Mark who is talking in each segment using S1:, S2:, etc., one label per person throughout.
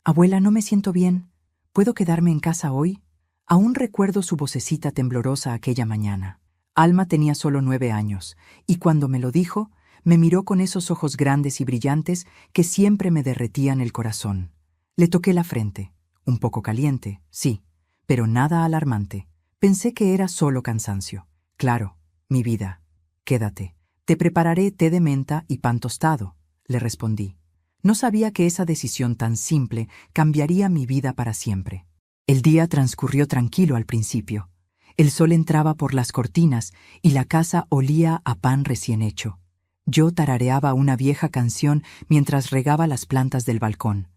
S1: Abuela, no me siento bien. ¿Puedo quedarme en casa hoy? Aún recuerdo su vocecita temblorosa aquella mañana. Alma tenía solo 9 años, y cuando me lo dijo, me miró con esos ojos grandes y brillantes que siempre me derretían el corazón. Le toqué la frente, un poco caliente, sí, pero nada alarmante. Pensé que era solo cansancio. Claro, mi vida. Quédate. Te prepararé té de menta y pan tostado, le respondí. No sabía que esa decisión tan simple cambiaría mi vida para siempre. El día transcurrió tranquilo al principio. El sol entraba por las cortinas y la casa olía a pan recién hecho. Yo tarareaba una vieja canción mientras regaba las plantas del balcón.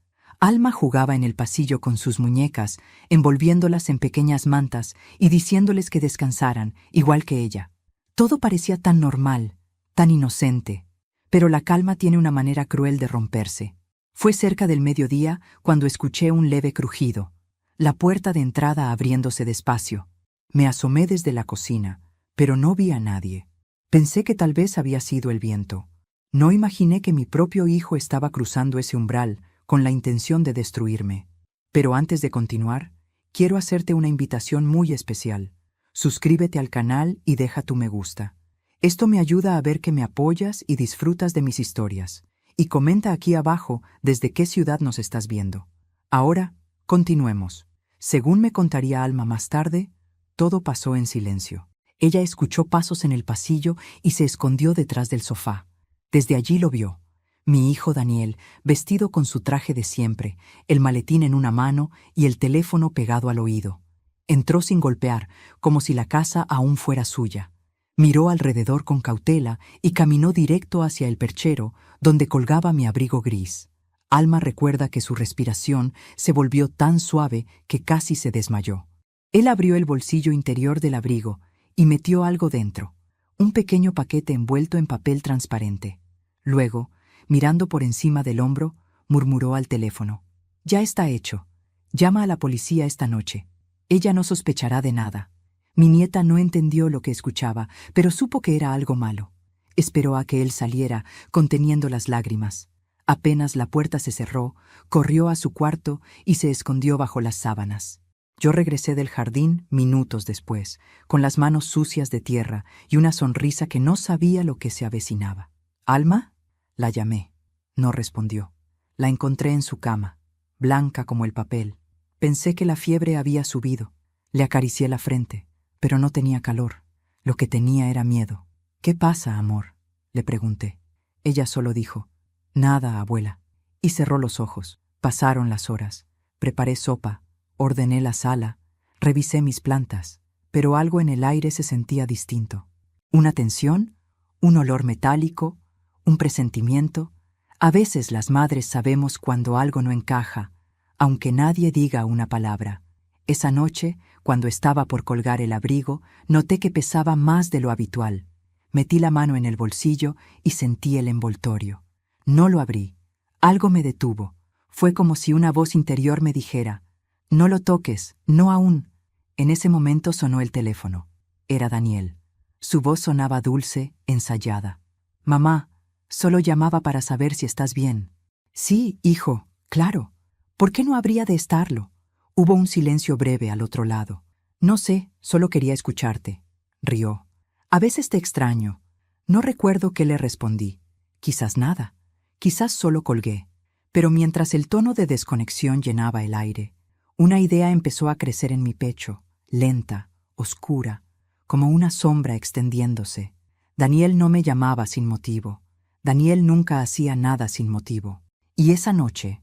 S1: Alma jugaba en el pasillo con sus muñecas, envolviéndolas en pequeñas mantas y diciéndoles que descansaran, igual que ella. Todo parecía tan normal, tan inocente, pero la calma tiene una manera cruel de romperse. Fue cerca del mediodía cuando escuché un leve crujido, la puerta de entrada abriéndose despacio. Me asomé desde la cocina, pero no vi a nadie. Pensé que tal vez había sido el viento. No imaginé que mi propio hijo estaba cruzando ese umbral con la intención de destruirme. Pero antes de continuar, quiero hacerte una invitación muy especial. Suscríbete al canal y deja tu me gusta. Esto me ayuda a ver que me apoyas y disfrutas de mis historias. Y comenta aquí abajo desde qué ciudad nos estás viendo. Ahora, continuemos. Según me contaría Alma más tarde, todo pasó en silencio. Ella escuchó pasos en el pasillo y se escondió detrás del sofá. Desde allí lo vio. Mi hijo Daniel, vestido con su traje de siempre, el maletín en una mano y el teléfono pegado al oído. Entró sin golpear, como si la casa aún fuera suya. Miró alrededor con cautela y caminó directo hacia el perchero, donde colgaba mi abrigo gris. Alma recuerda que su respiración se volvió tan suave que casi se desmayó. Él abrió el bolsillo interior del abrigo y metió algo dentro, un pequeño paquete envuelto en papel transparente. Luego, mirando por encima del hombro, murmuró al teléfono. «Ya está hecho. Llama a la policía esta noche. Ella no sospechará de nada». Mi nieta no entendió lo que escuchaba, pero supo que era algo malo. Esperó a que él saliera, conteniendo las lágrimas. Apenas la puerta se cerró, corrió a su cuarto y se escondió bajo las sábanas. Yo regresé del jardín minutos después, con las manos sucias de tierra y una sonrisa que no sabía lo que se avecinaba. «¿Alma?», la llamé. No respondió. La encontré en su cama, blanca como el papel. Pensé que la fiebre había subido. Le acaricié la frente, pero no tenía calor. Lo que tenía era miedo. «¿Qué pasa, amor?», le pregunté. Ella solo dijo: «Nada, abuela», y cerró los ojos. Pasaron las horas. Preparé sopa, ordené la sala, revisé mis plantas, pero algo en el aire se sentía distinto. Una tensión, un olor metálico, un presentimiento. A veces las madres sabemos cuando algo no encaja, aunque nadie diga una palabra. Esa noche, cuando estaba por colgar el abrigo, noté que pesaba más de lo habitual. Metí la mano en el bolsillo y sentí el envoltorio. No lo abrí. Algo me detuvo. Fue como si una voz interior me dijera: «No lo toques, no aún». En ese momento sonó el teléfono. Era Daniel. Su voz sonaba dulce, ensayada. «Mamá, solo llamaba para saber si estás bien». «Sí, hijo, claro. ¿Por qué no habría de estarlo?». Hubo un silencio breve al otro lado. «No sé, solo quería escucharte», rió. «A veces te extraño». No recuerdo qué le respondí. Quizás nada. Quizás solo colgué. Pero mientras el tono de desconexión llenaba el aire, una idea empezó a crecer en mi pecho, lenta, oscura, como una sombra extendiéndose. Daniel no me llamaba sin motivo. Daniel nunca hacía nada sin motivo. Y esa noche,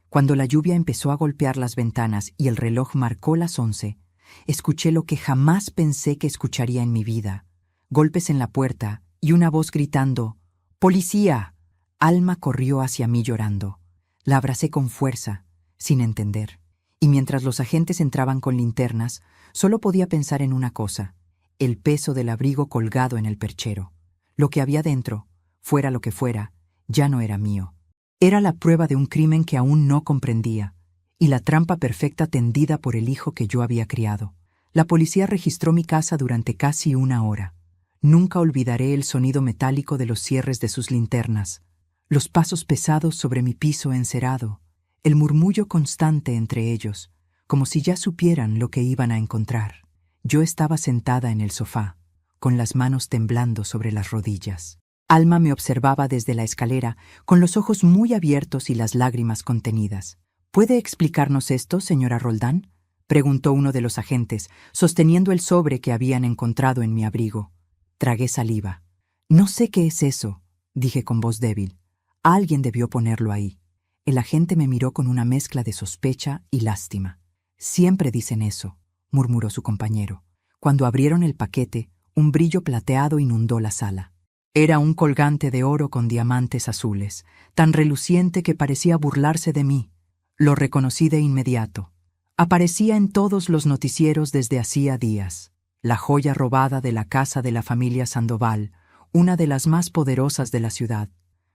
S1: cuando la lluvia empezó a golpear las ventanas y el reloj marcó las 11, escuché lo que jamás pensé que escucharía en mi vida. Golpes en la puerta y una voz gritando: «¡Policía!». Alma corrió hacia mí llorando. La abracé con fuerza, sin entender. Y mientras los agentes entraban con linternas, solo podía pensar en una cosa: el peso del abrigo colgado en el perchero. Lo que había dentro, fuera lo que fuera, ya no era mío. Era la prueba de un crimen que aún no comprendía, y la trampa perfecta tendida por el hijo que yo había criado. La policía registró mi casa durante casi 1 hora. Nunca olvidaré el sonido metálico de los cierres de sus linternas, los pasos pesados sobre mi piso encerado, el murmullo constante entre ellos, como si ya supieran lo que iban a encontrar. Yo estaba sentada en el sofá, con las manos temblando sobre las rodillas. Alma me observaba desde la escalera, con los ojos muy abiertos y las lágrimas contenidas. ¿Puede explicarnos esto, señora Roldán?, preguntó uno de los agentes, sosteniendo el sobre que habían encontrado en mi abrigo. Tragué saliva. No sé qué es eso, dije con voz débil. Alguien debió ponerlo ahí. El agente me miró con una mezcla de sospecha y lástima. Siempre dicen eso, murmuró su compañero. Cuando abrieron el paquete, un brillo plateado inundó la sala. Era un colgante de oro con diamantes azules, tan reluciente que parecía burlarse de mí. Lo reconocí de inmediato. Aparecía en todos los noticieros desde hacía días. La joya robada de la casa de la familia Sandoval, una de las más poderosas de la ciudad.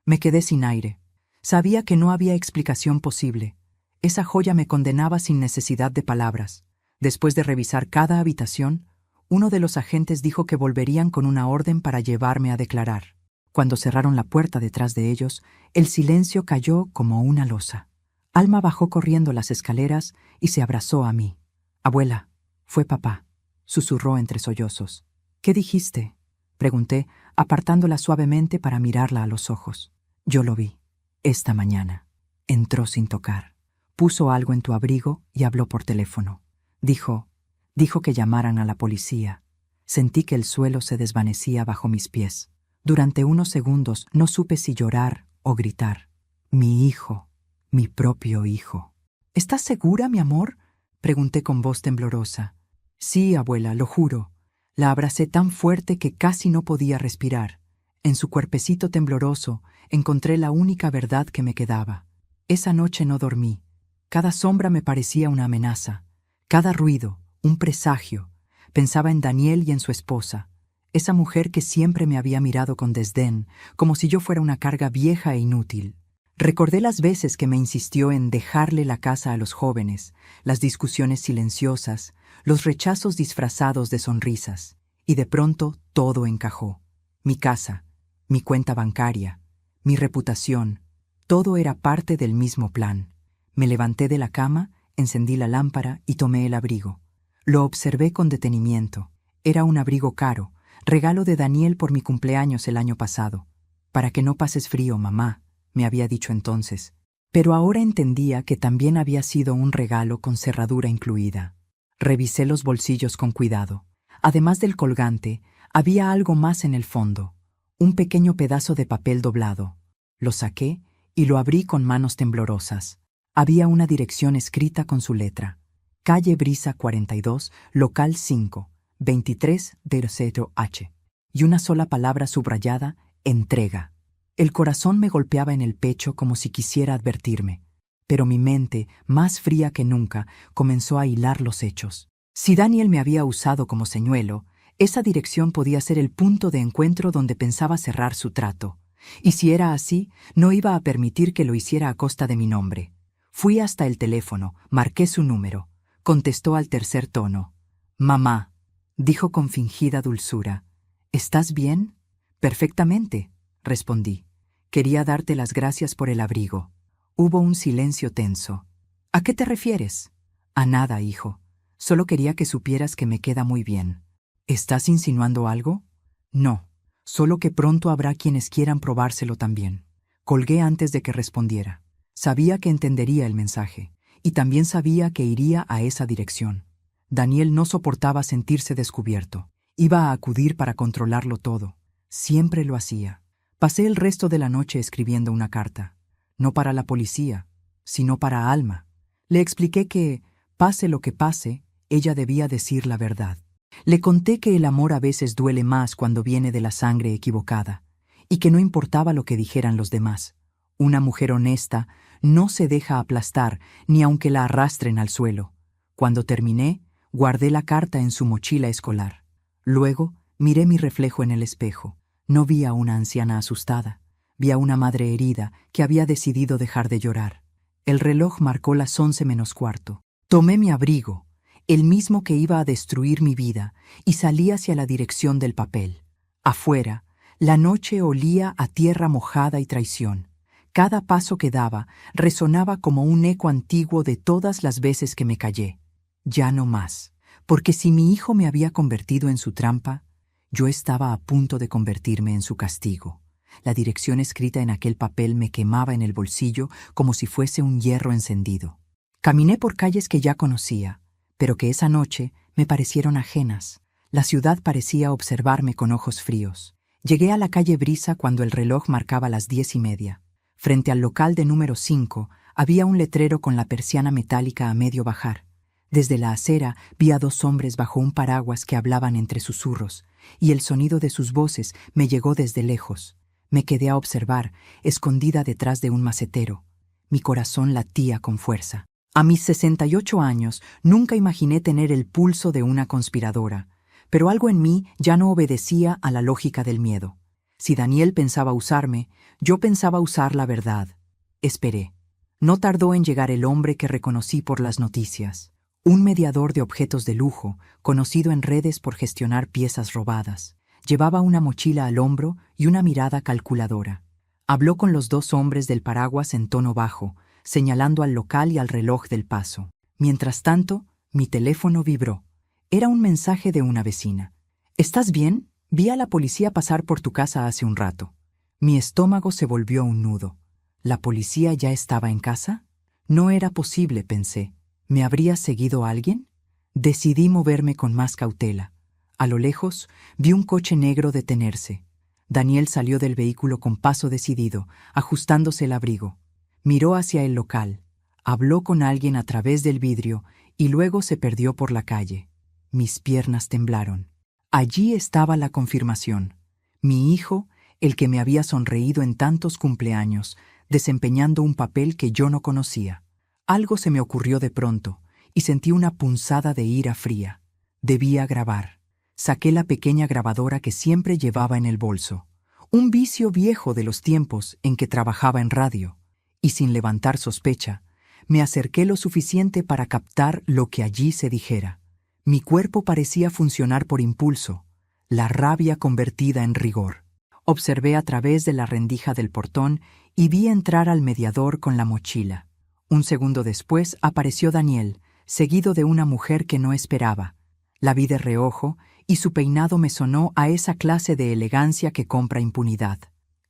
S1: Me quedé sin aire. Sabía que no había explicación posible. Esa joya me condenaba sin necesidad de palabras. Después de revisar cada habitación, uno de los agentes dijo que volverían con una orden para llevarme a declarar. Cuando cerraron la puerta detrás de ellos, el silencio cayó como una losa. Alma bajó corriendo las escaleras y se abrazó a mí. «Abuela, fue papá», susurró entre sollozos. «¿Qué dijiste?», pregunté, apartándola suavemente para mirarla a los ojos. «Yo lo vi. Esta mañana. Entró sin tocar. Puso algo en tu abrigo y habló por teléfono. Dijo que llamaran a la policía. Sentí que el suelo se desvanecía bajo mis pies. Durante unos segundos no supe si llorar o gritar. Mi hijo. Mi propio hijo». «¿Estás segura, mi amor?», pregunté con voz temblorosa. «Sí, abuela, lo juro». La abracé tan fuerte que casi no podía respirar. En su cuerpecito tembloroso encontré la única verdad que me quedaba. Esa noche no dormí. Cada sombra me parecía una amenaza. Cada ruido, un presagio. Pensaba en Daniel y en su esposa. Esa mujer que siempre me había mirado con desdén, como si yo fuera una carga vieja e inútil. Recordé las veces que me insistió en dejarle la casa a los jóvenes, las discusiones silenciosas, los rechazos disfrazados de sonrisas. Y de pronto todo encajó. Mi casa, mi cuenta bancaria, mi reputación, todo era parte del mismo plan. Me levanté de la cama, encendí la lámpara y tomé el abrigo. Lo observé con detenimiento. Era un abrigo caro, regalo de Daniel por mi cumpleaños el año pasado. «Para que no pases frío, mamá», me había dicho entonces. Pero ahora entendía que también había sido un regalo con cerradura incluida. Revisé los bolsillos con cuidado. Además del colgante, había algo más en el fondo. Un pequeño pedazo de papel doblado. Lo saqué y lo abrí con manos temblorosas. Había una dirección escrita con su letra. Calle Brisa 42, local 5, 2300H. Y una sola palabra subrayada: entrega. El corazón me golpeaba en el pecho como si quisiera advertirme, pero mi mente, más fría que nunca, comenzó a hilar los hechos. Si Daniel me había usado como señuelo, esa dirección podía ser el punto de encuentro donde pensaba cerrar su trato. Y si era así, no iba a permitir que lo hiciera a costa de mi nombre. Fui hasta el teléfono, marqué su número. Contestó al tercer tono. «Mamá», dijo con fingida dulzura. «¿Estás bien?» «Perfectamente», respondí. «Quería darte las gracias por el abrigo». Hubo un silencio tenso. «¿A qué te refieres?» «A nada, hijo. Solo quería que supieras que me queda muy bien». «¿Estás insinuando algo?» «No, solo que pronto habrá quienes quieran probárselo también». Colgué antes de que respondiera. Sabía que entendería el mensaje, y también sabía que iría a esa dirección. Daniel no soportaba sentirse descubierto. Iba a acudir para controlarlo todo. Siempre lo hacía. Pasé el resto de la noche escribiendo una carta. No para la policía, sino para Alma. Le expliqué que, pase lo que pase, ella debía decir la verdad. Le conté que el amor a veces duele más cuando viene de la sangre equivocada, y que no importaba lo que dijeran los demás. Una mujer honesta no se deja aplastar ni aunque la arrastren al suelo. Cuando terminé, guardé la carta en su mochila escolar. Luego, miré mi reflejo en el espejo. No vi a una anciana asustada. Vi a una madre herida que había decidido dejar de llorar. El reloj marcó las 11:15. Tomé mi abrigo, el mismo que iba a destruir mi vida, y salí hacia la dirección del papel. Afuera, la noche olía a tierra mojada y traición. Cada paso que daba resonaba como un eco antiguo de todas las veces que me callé. Ya no más, porque si mi hijo me había convertido en su trampa, yo estaba a punto de convertirme en su castigo. La dirección escrita en aquel papel me quemaba en el bolsillo como si fuese un hierro encendido. Caminé por calles que ya conocía, pero que esa noche me parecieron ajenas. La ciudad parecía observarme con ojos fríos. Llegué a la calle Brisa cuando el reloj marcaba las 10:30. Frente al local de número 5 había un letrero con la persiana metálica a medio bajar. Desde la acera vi a 2 hombres bajo un paraguas que hablaban entre susurros, y el sonido de sus voces me llegó desde lejos. Me quedé a observar, escondida detrás de un macetero. Mi corazón latía con fuerza. A mis 68 años nunca imaginé tener el pulso de una conspiradora, pero algo en mí ya no obedecía a la lógica del miedo. Si Daniel pensaba usarme, yo pensaba usar la verdad. Esperé. No tardó en llegar el hombre que reconocí por las noticias. Un mediador de objetos de lujo, conocido en redes por gestionar piezas robadas. Llevaba una mochila al hombro y una mirada calculadora. Habló con los 2 hombres del paraguas en tono bajo, señalando al local y al reloj del paso. Mientras tanto, mi teléfono vibró. Era un mensaje de una vecina. ¿Estás bien? Vi a la policía pasar por tu casa hace un rato. Mi estómago se volvió un nudo. ¿La policía ya estaba en casa? No era posible, pensé. ¿Me habría seguido alguien? Decidí moverme con más cautela. A lo lejos, vi un coche negro detenerse. Daniel salió del vehículo con paso decidido, ajustándose el abrigo. Miró hacia el local, habló con alguien a través del vidrio y luego se perdió por la calle. Mis piernas temblaron. Allí estaba la confirmación. Mi hijo, el que me había sonreído en tantos cumpleaños, desempeñando un papel que yo no conocía. Algo se me ocurrió de pronto y sentí una punzada de ira fría. Debía grabar. Saqué la pequeña grabadora que siempre llevaba en el bolso, un vicio viejo de los tiempos en que trabajaba en radio, y sin levantar sospecha, me acerqué lo suficiente para captar lo que allí se dijera. Mi cuerpo parecía funcionar por impulso, la rabia convertida en rigor. Observé a través de la rendija del portón y vi entrar al mediador con la mochila. Un segundo después apareció Daniel, seguido de una mujer que no esperaba. La vi de reojo y su peinado me sonó a esa clase de elegancia que compra impunidad.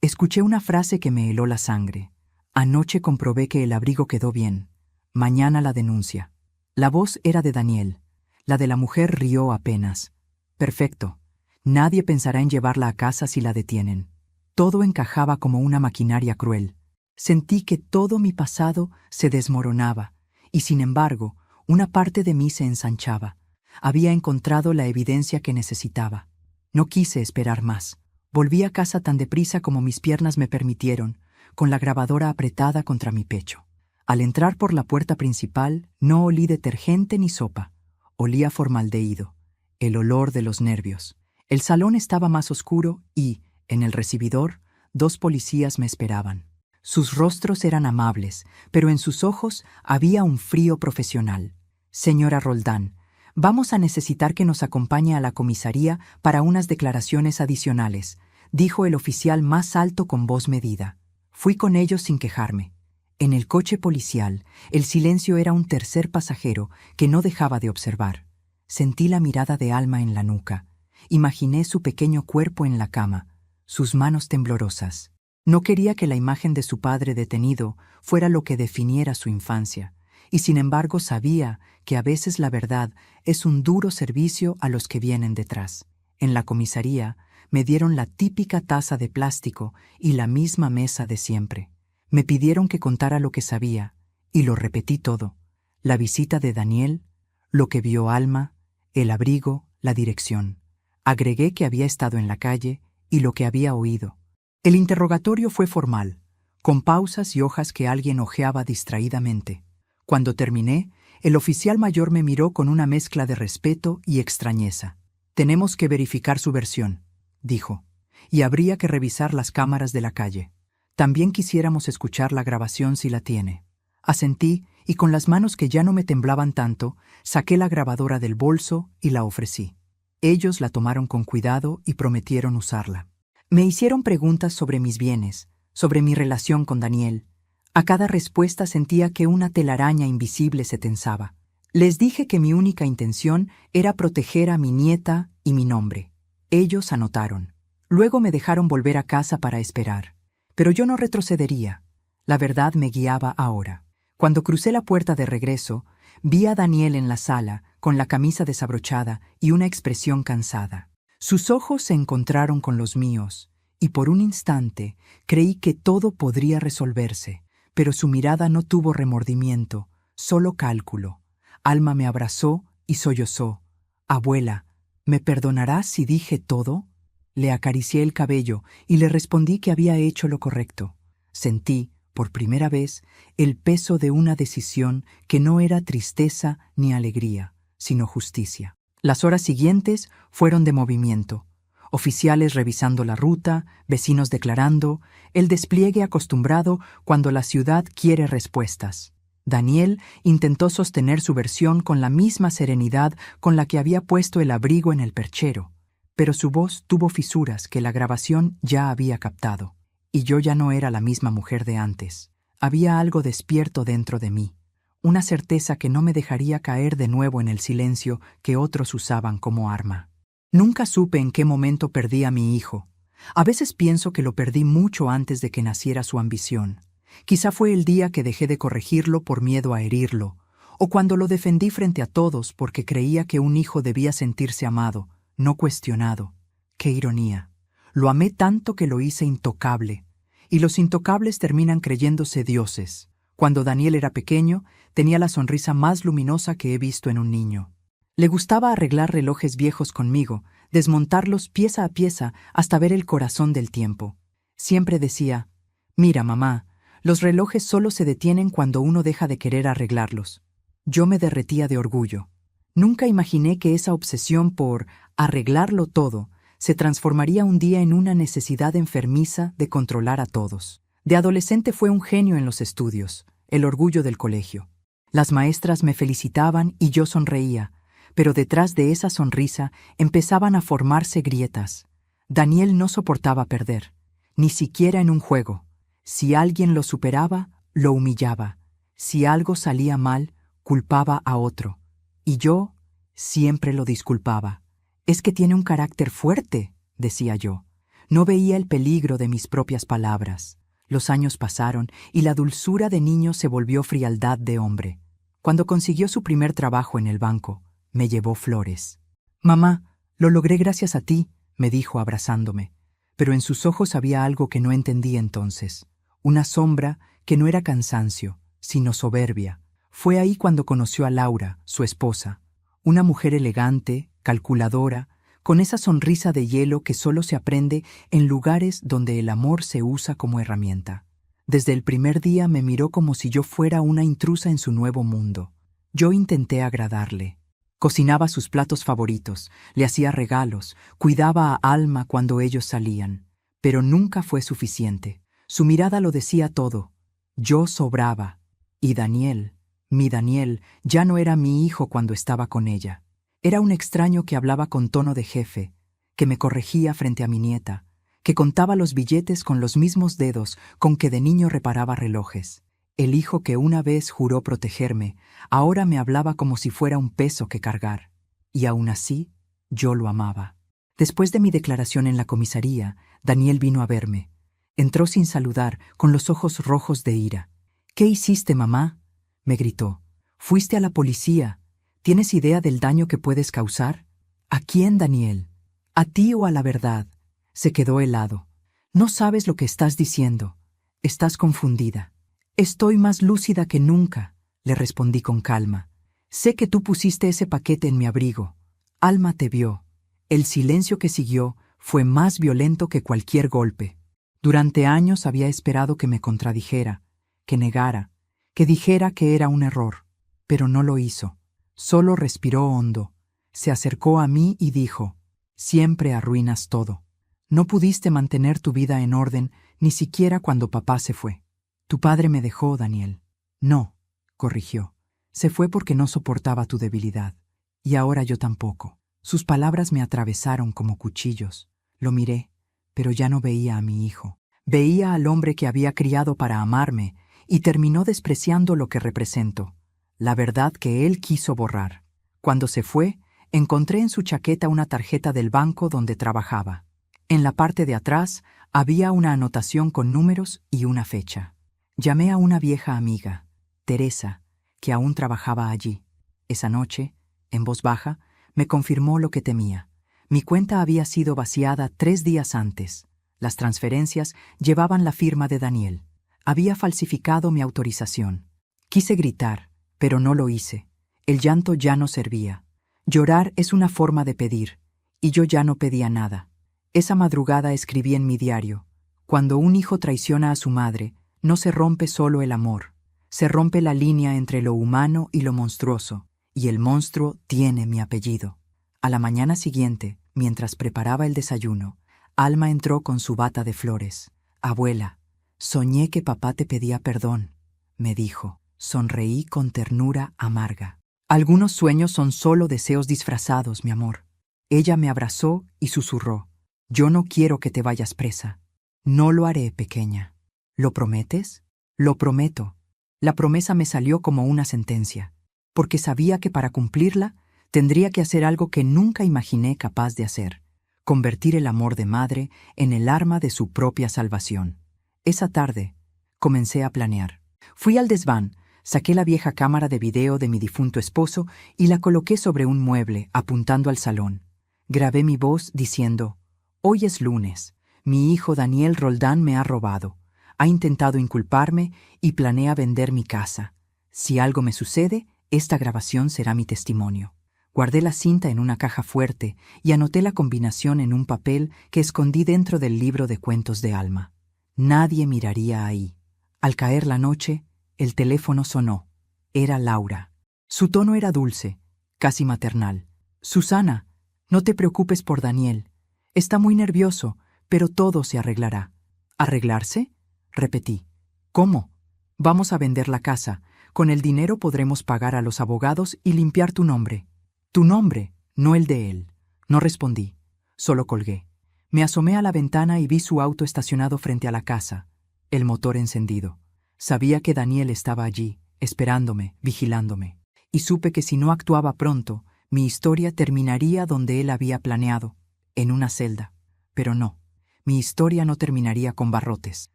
S1: Escuché una frase que me heló la sangre. Anoche comprobé que el abrigo quedó bien. Mañana la denuncia. La voz era de Daniel. La de la mujer rió apenas. Perfecto. Nadie pensará en llevarla a casa si la detienen. Todo encajaba como una maquinaria cruel. Sentí que todo mi pasado se desmoronaba, y sin embargo, una parte de mí se ensanchaba. Había encontrado la evidencia que necesitaba. No quise esperar más. Volví a casa tan deprisa como mis piernas me permitieron, con la grabadora apretada contra mi pecho. Al entrar por la puerta principal, no olí detergente ni sopa. Olía formaldehído, el olor de los nervios. El salón estaba más oscuro y, en el recibidor, 2 policías me esperaban. Sus rostros eran amables, pero en sus ojos había un frío profesional. Señora Roldán, vamos a necesitar que nos acompañe a la comisaría para unas declaraciones adicionales, dijo el oficial más alto con voz medida. Fui con ellos sin quejarme. En el coche policial, el silencio era un tercer pasajero que no dejaba de observar. Sentí la mirada de Alma en la nuca. Imaginé su pequeño cuerpo en la cama, sus manos temblorosas. No quería que la imagen de su padre detenido fuera lo que definiera su infancia, y sin embargo sabía que a veces la verdad es un duro servicio a los que vienen detrás. En la comisaría me dieron la típica taza de plástico y la misma mesa de siempre. Me pidieron que contara lo que sabía, y lo repetí todo. La visita de Daniel, lo que vio Alma, el abrigo, la dirección. Agregué que había estado en la calle y lo que había oído. El interrogatorio fue formal, con pausas y hojas que alguien hojeaba distraídamente. Cuando terminé, el oficial mayor me miró con una mezcla de respeto y extrañeza. «Tenemos que verificar su versión», dijo, «y habría que revisar las cámaras de la calle. También quisiéramos escuchar la grabación si la tiene». Asentí y con las manos que ya no me temblaban tanto, saqué la grabadora del bolso y la ofrecí. Ellos la tomaron con cuidado y prometieron usarla. Me hicieron preguntas sobre mis bienes, sobre mi relación con Daniel. A cada respuesta sentía que una telaraña invisible se tensaba. Les dije que mi única intención era proteger a mi nieta y mi nombre. Ellos anotaron. Luego me dejaron volver a casa para esperar. Pero yo no retrocedería. La verdad me guiaba ahora. Cuando crucé la puerta de regreso, vi a Daniel en la sala, con la camisa desabrochada y una expresión cansada. Sus ojos se encontraron con los míos, y por un instante creí que todo podría resolverse, pero su mirada no tuvo remordimiento, solo cálculo. Alma me abrazó y sollozó. «Abuela, ¿me perdonarás si dije todo?» Le acaricié el cabello y le respondí que había hecho lo correcto. Sentí, por primera vez, el peso de una decisión que no era tristeza ni alegría, sino justicia. Las horas siguientes fueron de movimiento. Oficiales revisando la ruta, vecinos declarando, el despliegue acostumbrado cuando la ciudad quiere respuestas. Daniel intentó sostener su versión con la misma serenidad con la que había puesto el abrigo en el perchero, pero su voz tuvo fisuras que la grabación ya había captado. Y yo ya no era la misma mujer de antes. Había algo despierto dentro de mí, una certeza que no me dejaría caer de nuevo en el silencio que otros usaban como arma. Nunca supe en qué momento perdí a mi hijo. A veces pienso que lo perdí mucho antes de que naciera su ambición. Quizá fue el día que dejé de corregirlo por miedo a herirlo, o cuando lo defendí frente a todos porque creía que un hijo debía sentirse amado, no cuestionado. ¡Qué ironía! Lo amé tanto que lo hice intocable, y los intocables terminan creyéndose dioses. Cuando Daniel era pequeño, tenía la sonrisa más luminosa que he visto en un niño. Le gustaba arreglar relojes viejos conmigo, desmontarlos pieza a pieza hasta ver el corazón del tiempo. Siempre decía, «Mira, mamá, los relojes solo se detienen cuando uno deja de querer arreglarlos». Yo me derretía de orgullo. Nunca imaginé que esa obsesión por arreglarlo todo se transformaría un día en una necesidad enfermiza de controlar a todos. De adolescente fue un genio en los estudios, el orgullo del colegio. Las maestras me felicitaban y yo sonreía, pero detrás de esa sonrisa empezaban a formarse grietas. Daniel no soportaba perder, ni siquiera en un juego. Si alguien lo superaba, lo humillaba. Si algo salía mal, culpaba a otro. Y yo siempre lo disculpaba. «Es que tiene un carácter fuerte», decía yo. No veía el peligro de mis propias palabras. Los años pasaron y la dulzura de niño se volvió frialdad de hombre. Cuando consiguió su primer trabajo en el banco, me llevó flores. «Mamá, lo logré gracias a ti», me dijo abrazándome. Pero en sus ojos había algo que no entendí entonces. Una sombra que no era cansancio, sino soberbia. Fue ahí cuando conoció a Laura, su esposa. Una mujer elegante, calculadora, con esa sonrisa de hielo que solo se aprende en lugares donde el amor se usa como herramienta. Desde el primer día me miró como si yo fuera una intrusa en su nuevo mundo. Yo intenté agradarle. Cocinaba sus platos favoritos, le hacía regalos, cuidaba a Alma cuando ellos salían. Pero nunca fue suficiente. Su mirada lo decía todo. Yo sobraba. Y Daniel, mi Daniel, ya no era mi hijo cuando estaba con ella. Era un extraño que hablaba con tono de jefe, que me corregía frente a mi nieta, que contaba los billetes con los mismos dedos con que de niño reparaba relojes. El hijo que una vez juró protegerme, ahora me hablaba como si fuera un peso que cargar. Y aún así, yo lo amaba. Después de mi declaración en la comisaría, Daniel vino a verme. Entró sin saludar, con los ojos rojos de ira. «¿Qué hiciste, mamá?», me gritó. «Fuiste a la policía. ¿Tienes idea del daño que puedes causar?» «¿A quién, Daniel? ¿A ti o a la verdad?». Se quedó helado. «No sabes lo que estás diciendo. Estás confundida». «Estoy más lúcida que nunca», le respondí con calma. «Sé que tú pusiste ese paquete en mi abrigo. Alma te vio». El silencio que siguió fue más violento que cualquier golpe. Durante años había esperado que me contradijera, que negara, que dijera que era un error, pero no lo hizo. Solo respiró hondo, se acercó a mí y dijo, «Siempre arruinas todo. No pudiste mantener tu vida en orden ni siquiera cuando papá se fue. Tu padre me dejó, Daniel». «No», corrigió, «se fue porque no soportaba tu debilidad. Y ahora yo tampoco». Sus palabras me atravesaron como cuchillos. Lo miré, pero ya no veía a mi hijo. Veía al hombre que había criado para amarme y terminó despreciando lo que represento, la verdad que él quiso borrar. Cuando se fue, encontré en su chaqueta una tarjeta del banco donde trabajaba. En la parte de atrás había una anotación con números y una fecha. Llamé a una vieja amiga, Teresa, que aún trabajaba allí. Esa noche, en voz baja, me confirmó lo que temía. Mi cuenta había sido vaciada 3 días antes. Las transferencias llevaban la firma de Daniel. Había falsificado mi autorización. Quise gritar, pero no lo hice. El llanto ya no servía. Llorar es una forma de pedir, y yo ya no pedía nada. Esa madrugada escribí en mi diario: cuando un hijo traiciona a su madre, no se rompe solo el amor, se rompe la línea entre lo humano y lo monstruoso, y el monstruo tiene mi apellido. A la mañana siguiente, mientras preparaba el desayuno, Alma entró con su bata de flores. «Abuela, soñé que papá te pedía perdón», me dijo. Sonreí con ternura amarga. «Algunos sueños son solo deseos disfrazados, mi amor». Ella me abrazó y susurró: «Yo no quiero que te vayas presa». «No lo haré, pequeña». «¿Lo prometes?» «Lo prometo». La promesa me salió como una sentencia, porque sabía que para cumplirla tendría que hacer algo que nunca imaginé capaz de hacer: convertir el amor de madre en el arma de su propia salvación. Esa tarde comencé a planear. Fui al desván, saqué la vieja cámara de video de mi difunto esposo y la coloqué sobre un mueble, apuntando al salón. Grabé mi voz diciendo: «Hoy es lunes. Mi hijo Daniel Roldán me ha robado. Ha intentado inculparme y planea vender mi casa. Si algo me sucede, esta grabación será mi testimonio». Guardé la cinta en una caja fuerte y anoté la combinación en un papel que escondí dentro del libro de cuentos de Alma. Nadie miraría ahí. Al caer la noche, el teléfono sonó. Era Laura. Su tono era dulce, casi maternal. «Susana, no te preocupes por Daniel. Está muy nervioso, pero todo se arreglará». «¿Arreglarse?», repetí. «¿Cómo? Vamos a vender la casa. Con el dinero podremos pagar a los abogados y limpiar tu nombre». «Tu nombre, no el de él». No respondí. Solo colgué. Me asomé a la ventana y vi su auto estacionado frente a la casa, el motor encendido. Sabía que Daniel estaba allí, esperándome, vigilándome. Y supe que si no actuaba pronto, mi historia terminaría donde él había planeado, en una celda. Pero no, mi historia no terminaría con barrotes,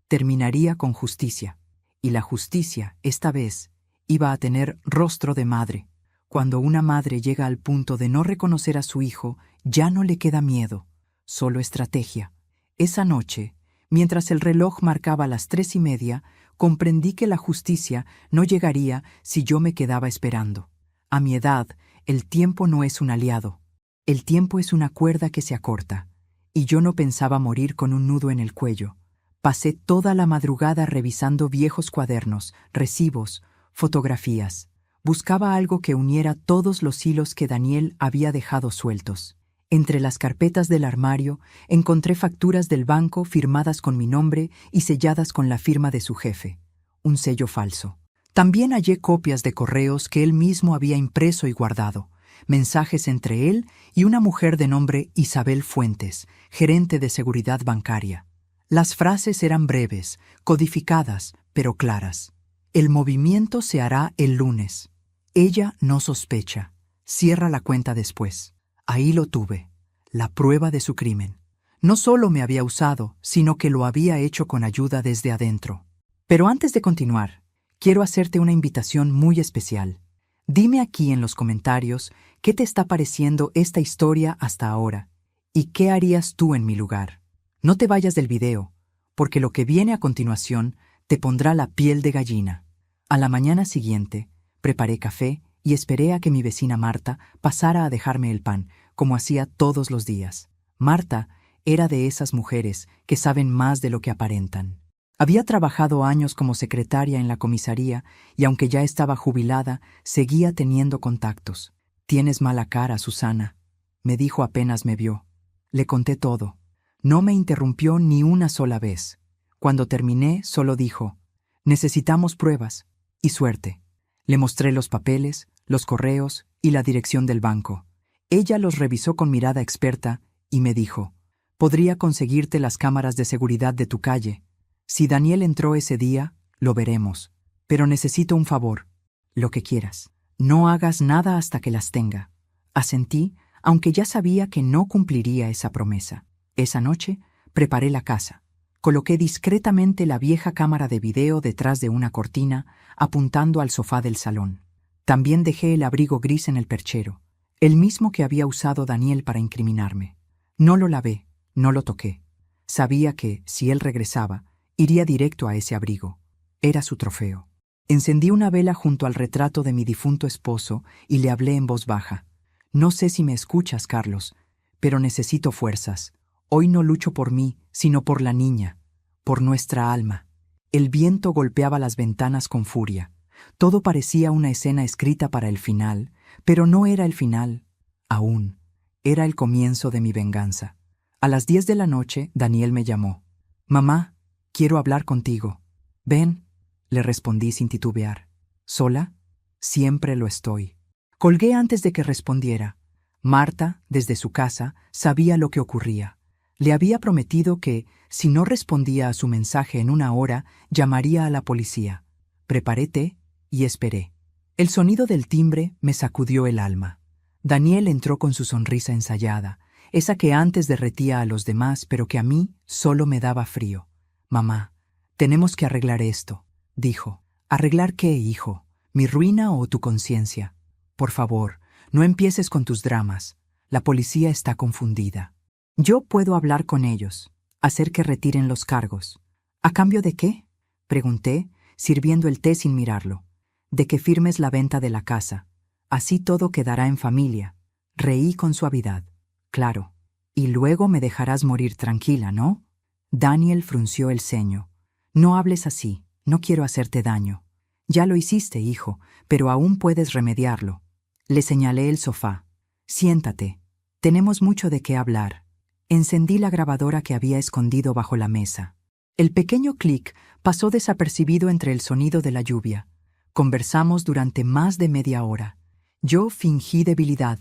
S1: terminaría con justicia. Y la justicia, esta vez, iba a tener rostro de madre. Cuando una madre llega al punto de no reconocer a su hijo, ya no le queda miedo, solo estrategia. Esa noche, mientras el reloj marcaba las 3:30, comprendí que la justicia no llegaría si yo me quedaba esperando. A mi edad, el tiempo no es un aliado. El tiempo es una cuerda que se acorta, y yo no pensaba morir con un nudo en el cuello. Pasé toda la madrugada revisando viejos cuadernos, recibos, fotografías. Buscaba algo que uniera todos los hilos que Daniel había dejado sueltos. Entre las carpetas del armario encontré facturas del banco firmadas con mi nombre y selladas con la firma de su jefe, un sello falso. También hallé copias de correos que él mismo había impreso y guardado, mensajes entre él y una mujer de nombre Isabel Fuentes, gerente de seguridad bancaria. Las frases eran breves, codificadas, pero claras. «El movimiento se hará el lunes. Ella no sospecha. Cierra la cuenta después». Ahí lo tuve, la prueba de su crimen. No solo me había usado, sino que lo había hecho con ayuda desde adentro. Pero antes de continuar, quiero hacerte una invitación muy especial. Dime aquí en los comentarios qué te está pareciendo esta historia hasta ahora y qué harías tú en mi lugar. No te vayas del video, porque lo que viene a continuación te pondrá la piel de gallina. A la mañana siguiente, preparé café y esperé a que mi vecina Marta pasara a dejarme el pan, como hacía todos los días. Marta era de esas mujeres que saben más de lo que aparentan. Había trabajado años como secretaria en la comisaría y aunque ya estaba jubilada, seguía teniendo contactos. «Tienes mala cara, Susana», me dijo apenas me vio. Le conté todo. No me interrumpió ni una sola vez. Cuando terminé, solo dijo: «Necesitamos pruebas y suerte». Le mostré los papeles, los correos y la dirección del banco. Ella los revisó con mirada experta y me dijo: «Podría conseguirte las cámaras de seguridad de tu calle. Si Daniel entró ese día, lo veremos. Pero necesito un favor. Lo que quieras. No hagas nada hasta que las tenga. Asentí, aunque ya sabía que no cumpliría esa promesa. Esa noche, preparé la casa. Coloqué discretamente la vieja cámara de video detrás de una cortina, apuntando al sofá del salón. También dejé el abrigo gris en el perchero, el mismo que había usado Daniel para incriminarme. No lo lavé, no lo toqué. Sabía que, si él regresaba, iría directo a ese abrigo. Era su trofeo. Encendí una vela junto al retrato de mi difunto esposo y le hablé en voz baja. No sé si me escuchas, Carlos, pero necesito fuerzas. Hoy no lucho por mí, sino por la niña, por nuestra alma. El viento golpeaba las ventanas con furia. Todo parecía una escena escrita para el final, pero no era el final, aún. Era el comienzo de mi venganza. A las 10 de la noche, Daniel me llamó. «Mamá, quiero hablar contigo». «Ven», le respondí sin titubear. «¿Sola?» «Siempre lo estoy». Colgué antes de que respondiera. Marta, desde su casa, sabía lo que ocurría. Le había prometido que, si no respondía a su mensaje en una hora, llamaría a la policía. Preparé té y esperé. El sonido del timbre me sacudió el alma. Daniel entró con su sonrisa ensayada, esa que antes derretía a los demás, pero que a mí solo me daba frío. «Mamá, tenemos que arreglar esto», dijo. «¿Arreglar qué, hijo? ¿Mi ruina o tu conciencia? Por favor, no empieces con tus dramas. La policía está confundida. Yo puedo hablar con ellos, hacer que retiren los cargos». «¿A cambio de qué?», pregunté, sirviendo el té sin mirarlo. «De que firmes la venta de la casa. Así todo quedará en familia». Reí con suavidad. «Claro. Y luego me dejarás morir tranquila, ¿no?». Daniel frunció el ceño. «No hables así. No quiero hacerte daño». «Ya lo hiciste, hijo, pero aún puedes remediarlo». Le señalé el sofá. «Siéntate. Tenemos mucho de qué hablar». Encendí la grabadora que había escondido bajo la mesa. El pequeño clic pasó desapercibido entre el sonido de la lluvia. Conversamos durante más de media hora. Yo fingí debilidad.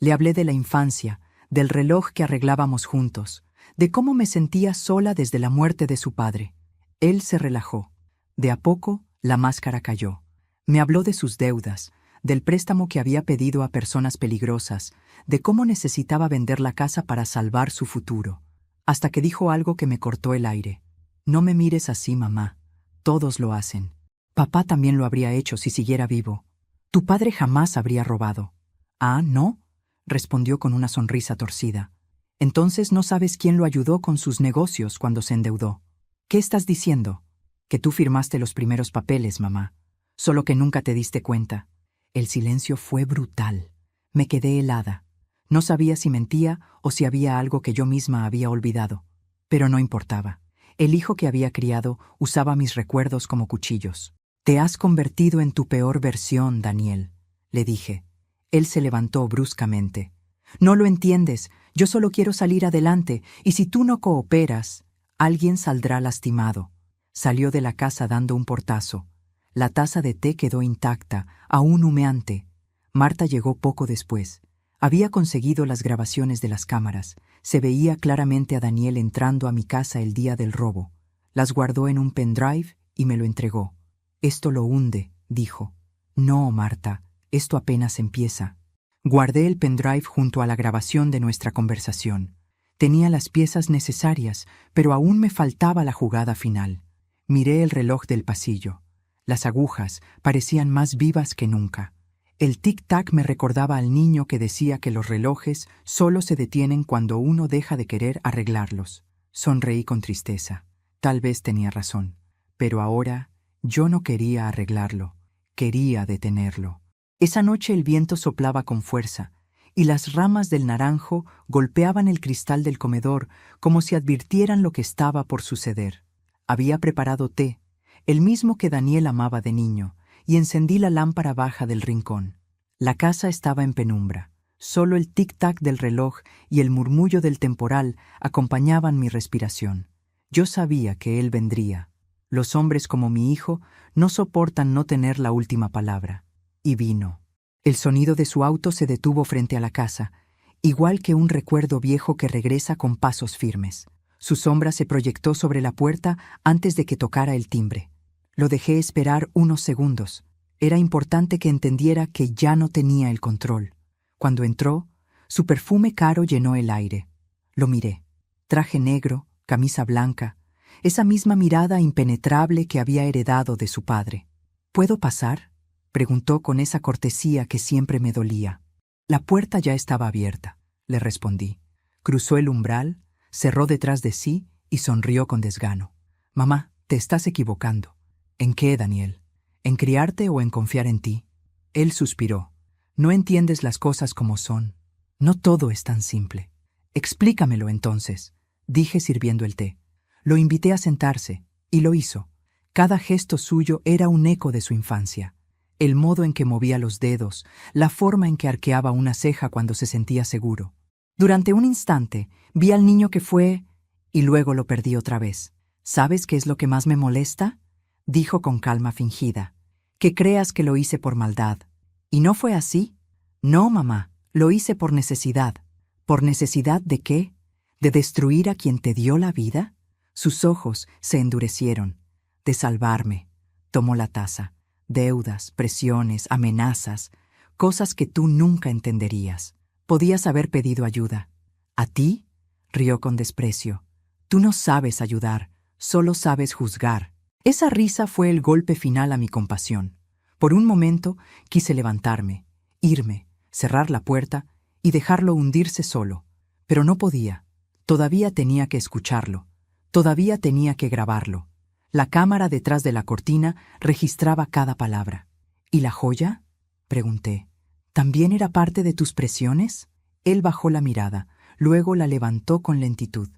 S1: Le hablé de la infancia, del reloj que arreglábamos juntos, de cómo me sentía sola desde la muerte de su padre. Él se relajó. De a poco, la máscara cayó. Me habló de sus deudas, del préstamo que había pedido a personas peligrosas, de cómo necesitaba vender la casa para salvar su futuro, hasta que dijo algo que me cortó el aire. «No me mires así, mamá. Todos lo hacen. Papá también lo habría hecho si siguiera vivo. Tu padre jamás habría robado». «¿Ah, no?», respondió con una sonrisa torcida. «Entonces no sabes quién lo ayudó con sus negocios cuando se endeudó». «¿Qué estás diciendo?». «Que tú firmaste los primeros papeles, mamá. Solo que nunca te diste cuenta». El silencio fue brutal. Me quedé helada. No sabía si mentía o si había algo que yo misma había olvidado. Pero no importaba. El hijo que había criado usaba mis recuerdos como cuchillos. «Te has convertido en tu peor versión, Daniel», le dije. Él se levantó bruscamente. «No lo entiendes. Yo solo quiero salir adelante, y si tú no cooperas, alguien saldrá lastimado». Salió de la casa dando un portazo. La taza de té quedó intacta, aún humeante. Marta llegó poco después. Había conseguido las grabaciones de las cámaras. Se veía claramente a Daniel entrando a mi casa el día del robo. Las guardó en un pendrive y me lo entregó. «Esto lo hunde», dijo. «No, Marta, esto apenas empieza». Guardé el pendrive junto a la grabación de nuestra conversación. Tenía las piezas necesarias, pero aún me faltaba la jugada final. Miré el reloj del pasillo. Las agujas parecían más vivas que nunca. El tic-tac me recordaba al niño que decía que los relojes solo se detienen cuando uno deja de querer arreglarlos. Sonreí con tristeza. Tal vez tenía razón. Pero ahora yo no quería arreglarlo. Quería detenerlo. Esa noche el viento soplaba con fuerza, y las ramas del naranjo golpeaban el cristal del comedor como si advirtieran lo que estaba por suceder. Había preparado té, el mismo que Daniel amaba de niño, y encendí la lámpara baja del rincón. La casa estaba en penumbra. Solo el tic-tac del reloj y el murmullo del temporal acompañaban mi respiración. Yo sabía que él vendría. Los hombres como mi hijo no soportan no tener la última palabra. Y vino. El sonido de su auto se detuvo frente a la casa, igual que un recuerdo viejo que regresa con pasos firmes. Su sombra se proyectó sobre la puerta antes de que tocara el timbre. Lo dejé esperar unos segundos. Era importante que entendiera que ya no tenía el control. Cuando entró, su perfume caro llenó el aire. Lo miré. Traje negro, camisa blanca, esa misma mirada impenetrable que había heredado de su padre. ¿Puedo pasar?, preguntó con esa cortesía que siempre me dolía. La puerta ya estaba abierta, le respondí. Cruzó el umbral, cerró detrás de sí y sonrió con desgano. Mamá, te estás equivocando. ¿En qué, Daniel? ¿En criarte o en confiar en ti? Él suspiró. No entiendes las cosas como son. No todo es tan simple. Explícamelo entonces, dije sirviendo el té. Lo invité a sentarse, y lo hizo. Cada gesto suyo era un eco de su infancia. El modo en que movía los dedos, la forma en que arqueaba una ceja cuando se sentía seguro. Durante un instante, vi al niño que fue, y luego lo perdí otra vez. ¿Sabes qué es lo que más me molesta?, dijo con calma fingida. Que creas que lo hice por maldad. ¿Y no fue así? No, mamá, lo hice por necesidad. ¿Por necesidad de qué? ¿De destruir a quien te dio la vida? Sus ojos se endurecieron. De salvarme. Tomó la taza. Deudas, presiones, amenazas, cosas que tú nunca entenderías. Podías haber pedido ayuda. ¿A ti?, rió con desprecio. Tú no sabes ayudar, solo sabes juzgar. Esa risa fue el golpe final a mi compasión. Por un momento quise levantarme, irme, cerrar la puerta y dejarlo hundirse solo. Pero no podía. Todavía tenía que escucharlo. Todavía tenía que grabarlo. La cámara detrás de la cortina registraba cada palabra. ¿Y la joya?, pregunté. ¿También era parte de tus presiones? Él bajó la mirada, luego la levantó con lentitud.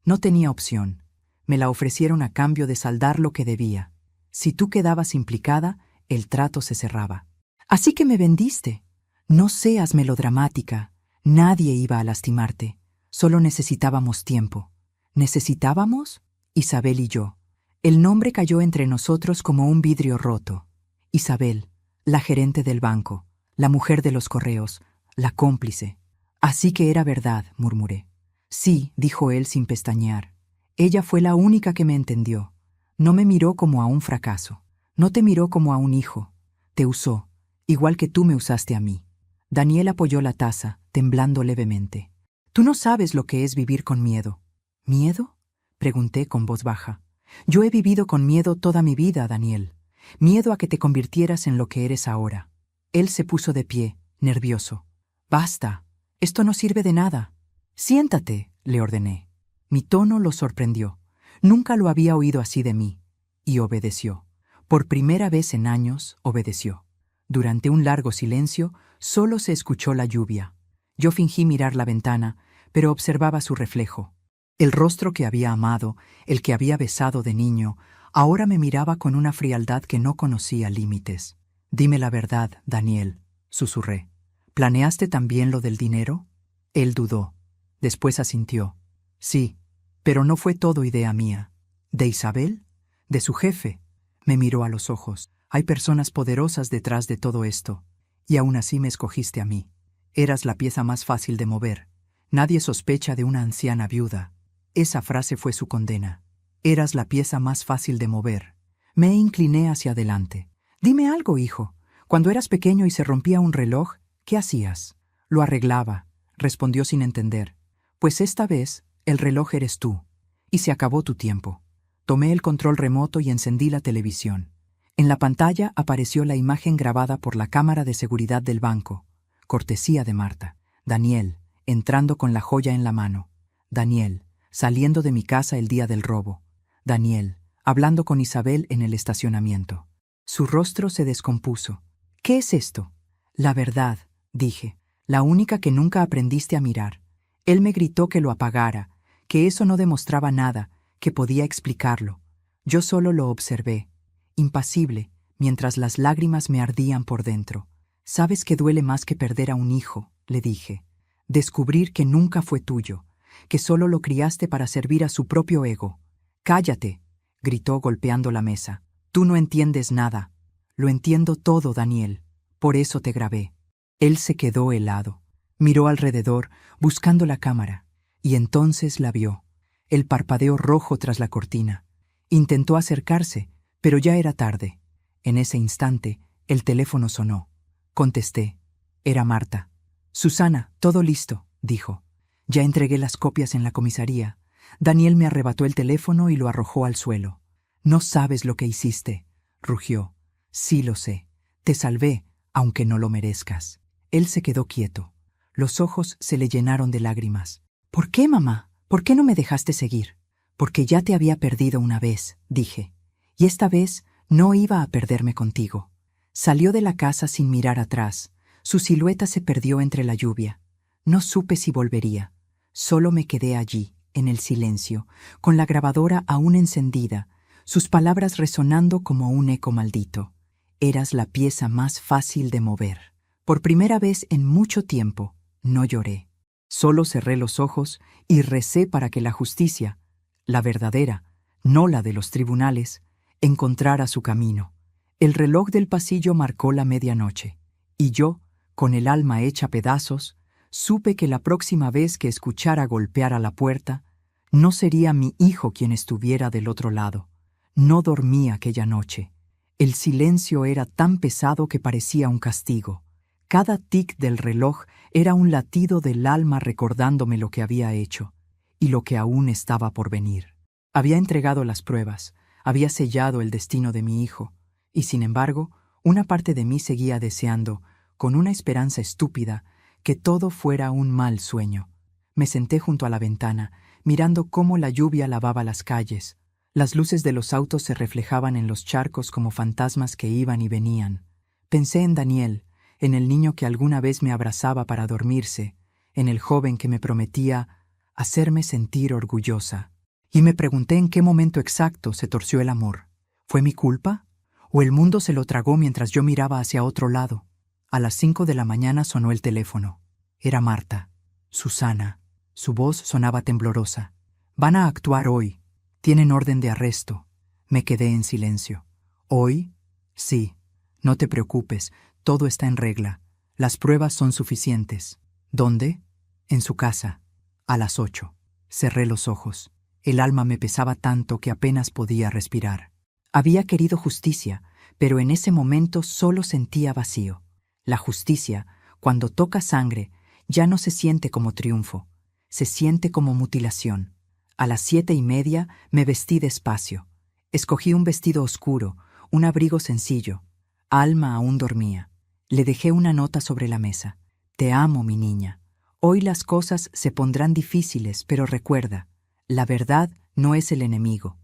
S1: No tenía opción. Me la ofrecieron a cambio de saldar lo que debía. Si tú quedabas implicada, el trato se cerraba. Así que me vendiste. No seas melodramática. Nadie iba a lastimarte. Solo necesitábamos tiempo. ¿Necesitábamos? Isabel y yo. El nombre cayó entre nosotros como un vidrio roto. Isabel, la gerente del banco, la mujer de los correos, la cómplice. Así que era verdad, murmuré. Sí, dijo él sin pestañear. Ella fue la única que me entendió. No me miró como a un fracaso. No te miró como a un hijo. Te usó, igual que tú me usaste a mí. Daniel apoyó la taza, temblando levemente. Tú no sabes lo que es vivir con miedo. ¿Miedo?, pregunté con voz baja. Yo he vivido con miedo toda mi vida, Daniel. Miedo a que te convirtieras en lo que eres ahora. Él se puso de pie, nervioso. Basta, esto no sirve de nada. Siéntate, le ordené. Mi tono lo sorprendió. Nunca lo había oído así de mí. Y obedeció. Por primera vez en años, obedeció. Durante un largo silencio, solo se escuchó la lluvia. Yo fingí mirar la ventana, pero observaba su reflejo. El rostro que había amado, el que había besado de niño, ahora me miraba con una frialdad que no conocía límites. Dime la verdad, Daniel, susurré. ¿Planeaste también lo del dinero? Él dudó. Después asintió. Sí, pero no fue todo idea mía. ¿De Isabel? ¿De su jefe? Me miró a los ojos. Hay personas poderosas detrás de todo esto. Y aún así me escogiste a mí. Eras la pieza más fácil de mover. Nadie sospecha de una anciana viuda. Esa frase fue su condena. Eras la pieza más fácil de mover. Me incliné hacia adelante. Dime algo, hijo. Cuando eras pequeño y se rompía un reloj, ¿qué hacías? Lo arreglaba, respondió sin entender. Pues esta vez, el reloj eres tú. Y se acabó tu tiempo. Tomé el control remoto y encendí la televisión. En la pantalla apareció la imagen grabada por la cámara de seguridad del banco. Cortesía de Marta. Daniel, entrando con la joya en la mano. Daniel, saliendo de mi casa el día del robo. Daniel, hablando con Isabel en el estacionamiento. Su rostro se descompuso. ¿Qué es esto? La verdad, dije, la única que nunca aprendiste a mirar. Él me gritó que lo apagara, que eso no demostraba nada, que podía explicarlo. Yo solo lo observé, impasible, mientras las lágrimas me ardían por dentro. ¿Sabes que duele más que perder a un hijo?, le dije. Descubrir que nunca fue tuyo, que solo lo criaste para servir a su propio ego. «Cállate», gritó golpeando la mesa. «Tú no entiendes nada». «Lo entiendo todo, Daniel. Por eso te grabé». Él se quedó helado. Miró alrededor, buscando la cámara, y entonces la vio. el parpadeo rojo tras la cortina. Intentó acercarse, pero ya era tarde. En ese instante, el teléfono sonó. Contesté. Era Marta. «Susana, todo listo», dijo. «Ya entregué las copias en la comisaría». Daniel me arrebató el teléfono y lo arrojó al suelo. «No sabes lo que hiciste», rugió. «Sí lo sé. Te salvé, aunque no lo merezcas». Él se quedó quieto. Los ojos se le llenaron de lágrimas. «¿Por qué, mamá? ¿Por qué no me dejaste seguir?» «Porque ya te había perdido una vez», dije. «Y esta vez no iba a perderme contigo». Salió de la casa sin mirar atrás. Su silueta se perdió entre la lluvia. No supe si volvería. Solo me quedé allí, en el silencio, con la grabadora aún encendida, sus palabras resonando como un eco maldito. «Eras la pieza más fácil de mover». Por primera vez en mucho tiempo, no lloré. Solo cerré los ojos y recé para que la justicia, la verdadera, no la de los tribunales, encontrara su camino. El reloj del pasillo marcó la medianoche, y yo, con el alma hecha pedazos, supe que la próxima vez que escuchara golpear a la puerta, no sería mi hijo quien estuviera del otro lado. No dormí aquella noche. El silencio era tan pesado que parecía un castigo. Cada tic del reloj era un latido del alma recordándome lo que había hecho y lo que aún estaba por venir. Había entregado las pruebas, había sellado el destino de mi hijo, y sin embargo, una parte de mí seguía deseando, con una esperanza estúpida, que todo fuera un mal sueño. Me senté junto a la ventana, mirando cómo la lluvia lavaba las calles. Las luces de los autos se reflejaban en los charcos como fantasmas que iban y venían. Pensé en Daniel, en el niño que alguna vez me abrazaba para dormirse, en el joven que me prometía hacerme sentir orgullosa. Y me pregunté en qué momento exacto se torció el amor. ¿Fue mi culpa? ¿O el mundo se lo tragó mientras yo miraba hacia otro lado? A las 5 de la mañana sonó el teléfono. Era Marta. «Susana». Su voz sonaba temblorosa. «Van a actuar hoy. Tienen orden de arresto». Me quedé en silencio. «¿Hoy?» «Sí. No te preocupes, todo está en regla. Las pruebas son suficientes». «¿Dónde?» «En su casa. A las 8». Cerré los ojos. El alma me pesaba tanto que apenas podía respirar. Había querido justicia, pero en ese momento solo sentía vacío. La justicia, cuando toca sangre, ya no se siente como triunfo, se siente como mutilación. A las 7:30 me vestí despacio. Escogí un vestido oscuro, un abrigo sencillo. Alma aún dormía. Le dejé una nota sobre la mesa. «Te amo, mi niña. Hoy las cosas se pondrán difíciles, pero recuerda, la verdad no es el enemigo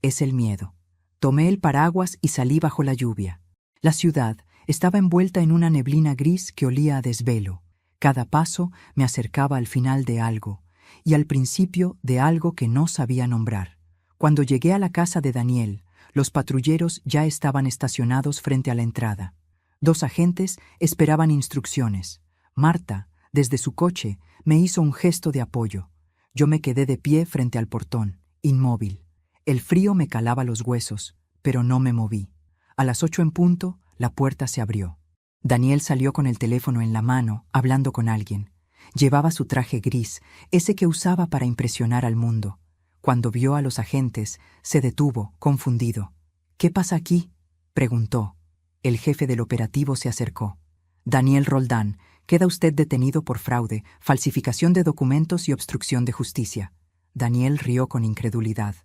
S1: es el miedo». Tomé el paraguas y salí bajo la lluvia. La ciudad estaba envuelta en una neblina gris que olía a desvelo. Cada paso me acercaba al final de algo, y al principio de algo que no sabía nombrar. Cuando llegué a la casa de Daniel, los patrulleros ya estaban estacionados frente a la entrada. 2 agentes esperaban instrucciones. Marta, desde su coche, me hizo un gesto de apoyo. Yo me quedé de pie frente al portón, inmóvil. El frío me calaba los huesos, pero no me moví. A las 8 en punto, la puerta se abrió. Daniel salió con el teléfono en la mano, hablando con alguien. Llevaba su traje gris, ese que usaba para impresionar al mundo. Cuando vio a los agentes, se detuvo, confundido. «¿Qué pasa aquí?», preguntó. El jefe del operativo se acercó. «Daniel Roldán, queda usted detenido por fraude, falsificación de documentos y obstrucción de justicia». Daniel rió con incredulidad.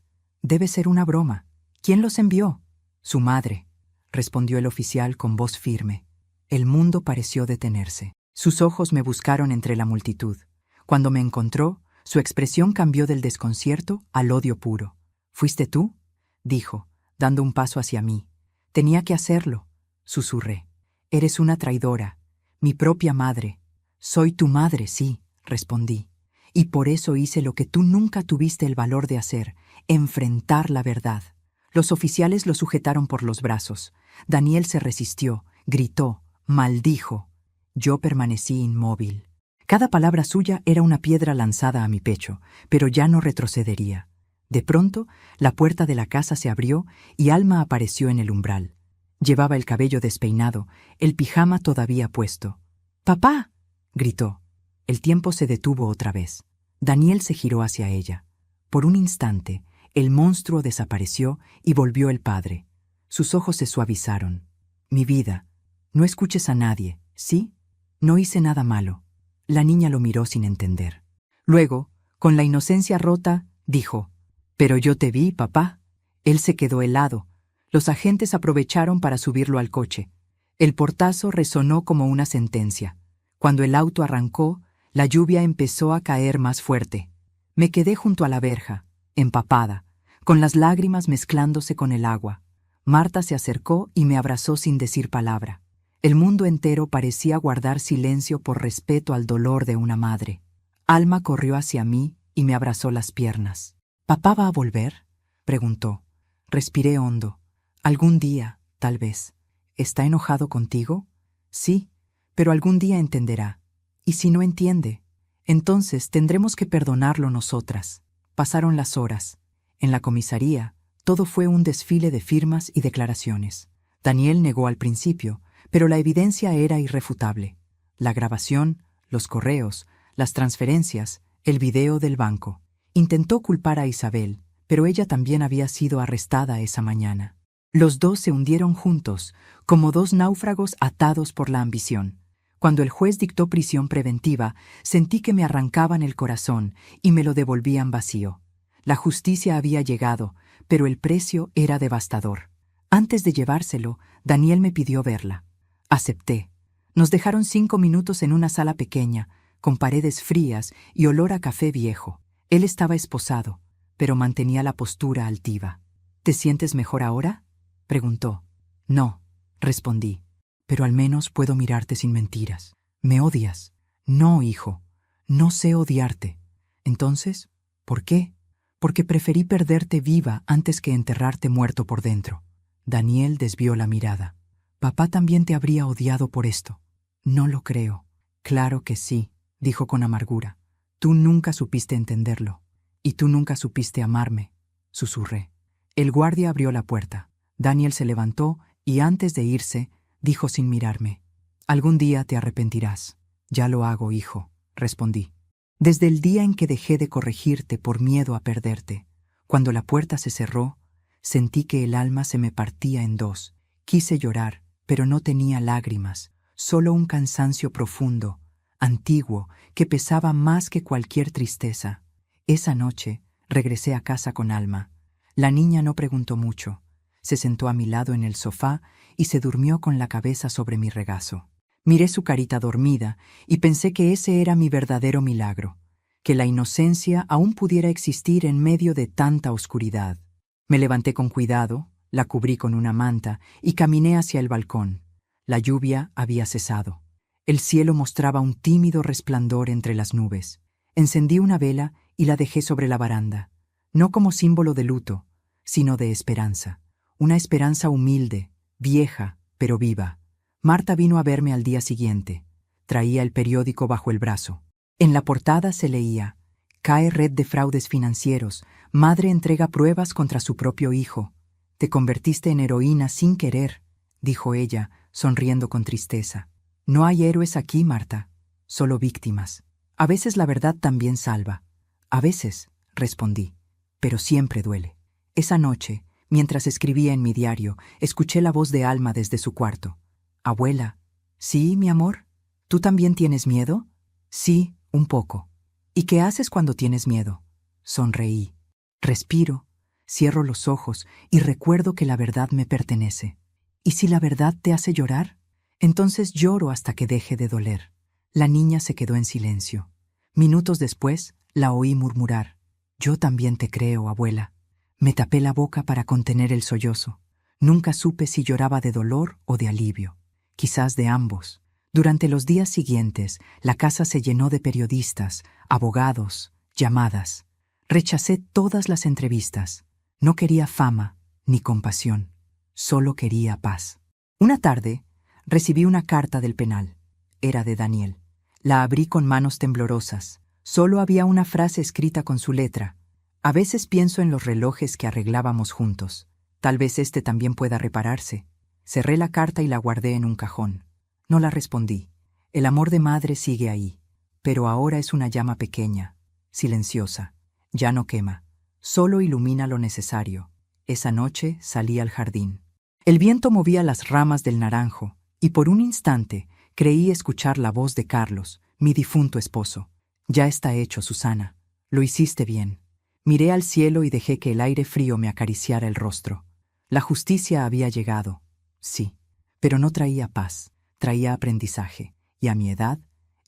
S1: «Debe ser una broma. ¿Quién los envió?» «Su madre», respondió el oficial con voz firme. El mundo pareció detenerse. Sus ojos me buscaron entre la multitud. Cuando me encontró, su expresión cambió del desconcierto al odio puro. «¿Fuiste tú?», dijo, dando un paso hacia mí. «Tenía que hacerlo», susurré. «Eres una traidora, mi propia madre». «Soy tu madre, sí», respondí. «Y por eso hice lo que tú nunca tuviste el valor de hacer, enfrentar la verdad». Los oficiales lo sujetaron por los brazos. Daniel se resistió, gritó, maldijo. Yo permanecí inmóvil. Cada palabra suya era una piedra lanzada a mi pecho, pero ya no retrocedería. De pronto, la puerta de la casa se abrió y Alma apareció en el umbral. Llevaba el cabello despeinado, el pijama todavía puesto. «¡Papá!», gritó. El tiempo se detuvo otra vez. Daniel se giró hacia ella. Por un instante, el monstruo desapareció y volvió el padre. Sus ojos se suavizaron. Mi vida, no escuches a nadie, ¿sí? No hice nada malo. La niña lo miró sin entender. Luego, con la inocencia rota, dijo, «Pero yo te vi, papá». Él se quedó helado. Los agentes aprovecharon para subirlo al coche. El portazo resonó como una sentencia. Cuando el auto arrancó, la lluvia empezó a caer más fuerte. Me quedé junto a la verja, empapada, con las lágrimas mezclándose con el agua. Marta se acercó y me abrazó sin decir palabra. El mundo entero parecía guardar silencio por respeto al dolor de una madre. Alma corrió hacia mí y me abrazó las piernas. «¿Papá va a volver?», preguntó. Respiré hondo. «Algún día, tal vez». «¿Está enojado contigo?». «Sí, pero algún día entenderá. Y si no entiende, entonces tendremos que perdonarlo nosotras». Pasaron las horas. En la comisaría, todo fue un desfile de firmas y declaraciones. Daniel negó al principio, pero la evidencia era irrefutable. La grabación, los correos, las transferencias, el video del banco. Intentó culpar a Isabel, pero ella también había sido arrestada esa mañana. Los dos se hundieron juntos, como dos náufragos atados por la ambición. Cuando el juez dictó prisión preventiva, sentí que me arrancaban el corazón y me lo devolvían vacío. La justicia había llegado, pero el precio era devastador. Antes de llevárselo, Daniel me pidió verla. Acepté. Nos dejaron 5 minutos en una sala pequeña, con paredes frías y olor a café viejo. Él estaba esposado, pero mantenía la postura altiva. «¿Te sientes mejor ahora?», preguntó. «No», respondí, «pero al menos puedo mirarte sin mentiras». «¿Me odias?». «No, hijo, no sé odiarte». «Entonces, ¿por qué?». «Porque preferí perderte viva antes que enterrarte muerto por dentro». Daniel desvió la mirada. «Papá también te habría odiado por esto». «No lo creo». «Claro que sí», dijo con amargura. «Tú nunca supiste entenderlo. Y tú nunca supiste amarme», susurré. El guardia abrió la puerta. Daniel se levantó y antes de irse, dijo sin mirarme, «Algún día te arrepentirás». «Ya lo hago, hijo», respondí. «Desde el día en que dejé de corregirte por miedo a perderte, cuando la puerta se cerró, sentí que el alma se me partía en dos. Quise llorar, pero no tenía lágrimas, solo un cansancio profundo, antiguo, que pesaba más que cualquier tristeza. Esa noche regresé a casa con Alma. La niña no preguntó mucho. Se sentó a mi lado en el sofá y se durmió con la cabeza sobre mi regazo. Miré su carita dormida y pensé que ese era mi verdadero milagro, que la inocencia aún pudiera existir en medio de tanta oscuridad. Me levanté con cuidado, la cubrí con una manta y caminé hacia el balcón. La lluvia había cesado. El cielo mostraba un tímido resplandor entre las nubes. Encendí una vela y la dejé sobre la baranda, no como símbolo de luto, sino de esperanza. Una esperanza humilde, vieja, pero viva. Marta vino a verme al día siguiente. Traía el periódico bajo el brazo. En la portada se leía: «Cae red de fraudes financieros. Madre entrega pruebas contra su propio hijo». «Te convertiste en heroína sin querer», dijo ella, sonriendo con tristeza. «No hay héroes aquí, Marta, solo víctimas. A veces la verdad también salva». «A veces», respondí, «pero siempre duele». Esa noche, mientras escribía en mi diario, escuché la voz de Alma desde su cuarto. «Abuela». «Sí, mi amor. ¿Tú también tienes miedo?». «Sí, un poco». «¿Y qué haces cuando tienes miedo?». Sonreí. Respiro, cierro los ojos y recuerdo que la verdad me pertenece. ¿Y si la verdad te hace llorar? Entonces lloro hasta que deje de doler». La niña se quedó en silencio. Minutos después, la oí murmurar: «Yo también te creo, abuela». Me tapé la boca para contener el sollozo. Nunca supe si lloraba de dolor o de alivio. Quizás de ambos. Durante los días siguientes, la casa se llenó de periodistas, abogados, llamadas. Rechacé todas las entrevistas. No quería fama ni compasión. Solo quería paz. Una tarde, recibí una carta del penal. Era de Daniel. La abrí con manos temblorosas. Solo había una frase escrita con su letra: «A veces pienso en los relojes que arreglábamos juntos. Tal vez este también pueda repararse». Cerré la carta y la guardé en un cajón. No la respondí. El amor de madre sigue ahí, pero ahora es una llama pequeña. silenciosa. Ya no quema, solo ilumina lo necesario. Esa noche salí al jardín. El viento movía las ramas del naranjo, y por un instante creí escuchar la voz de Carlos, mi difunto esposo. Ya está hecho, Susana. Lo hiciste bien. Miré al cielo y dejé que el aire frío me acariciara el rostro. La justicia había llegado, sí, pero no traía paz, traía aprendizaje, y a mi edad,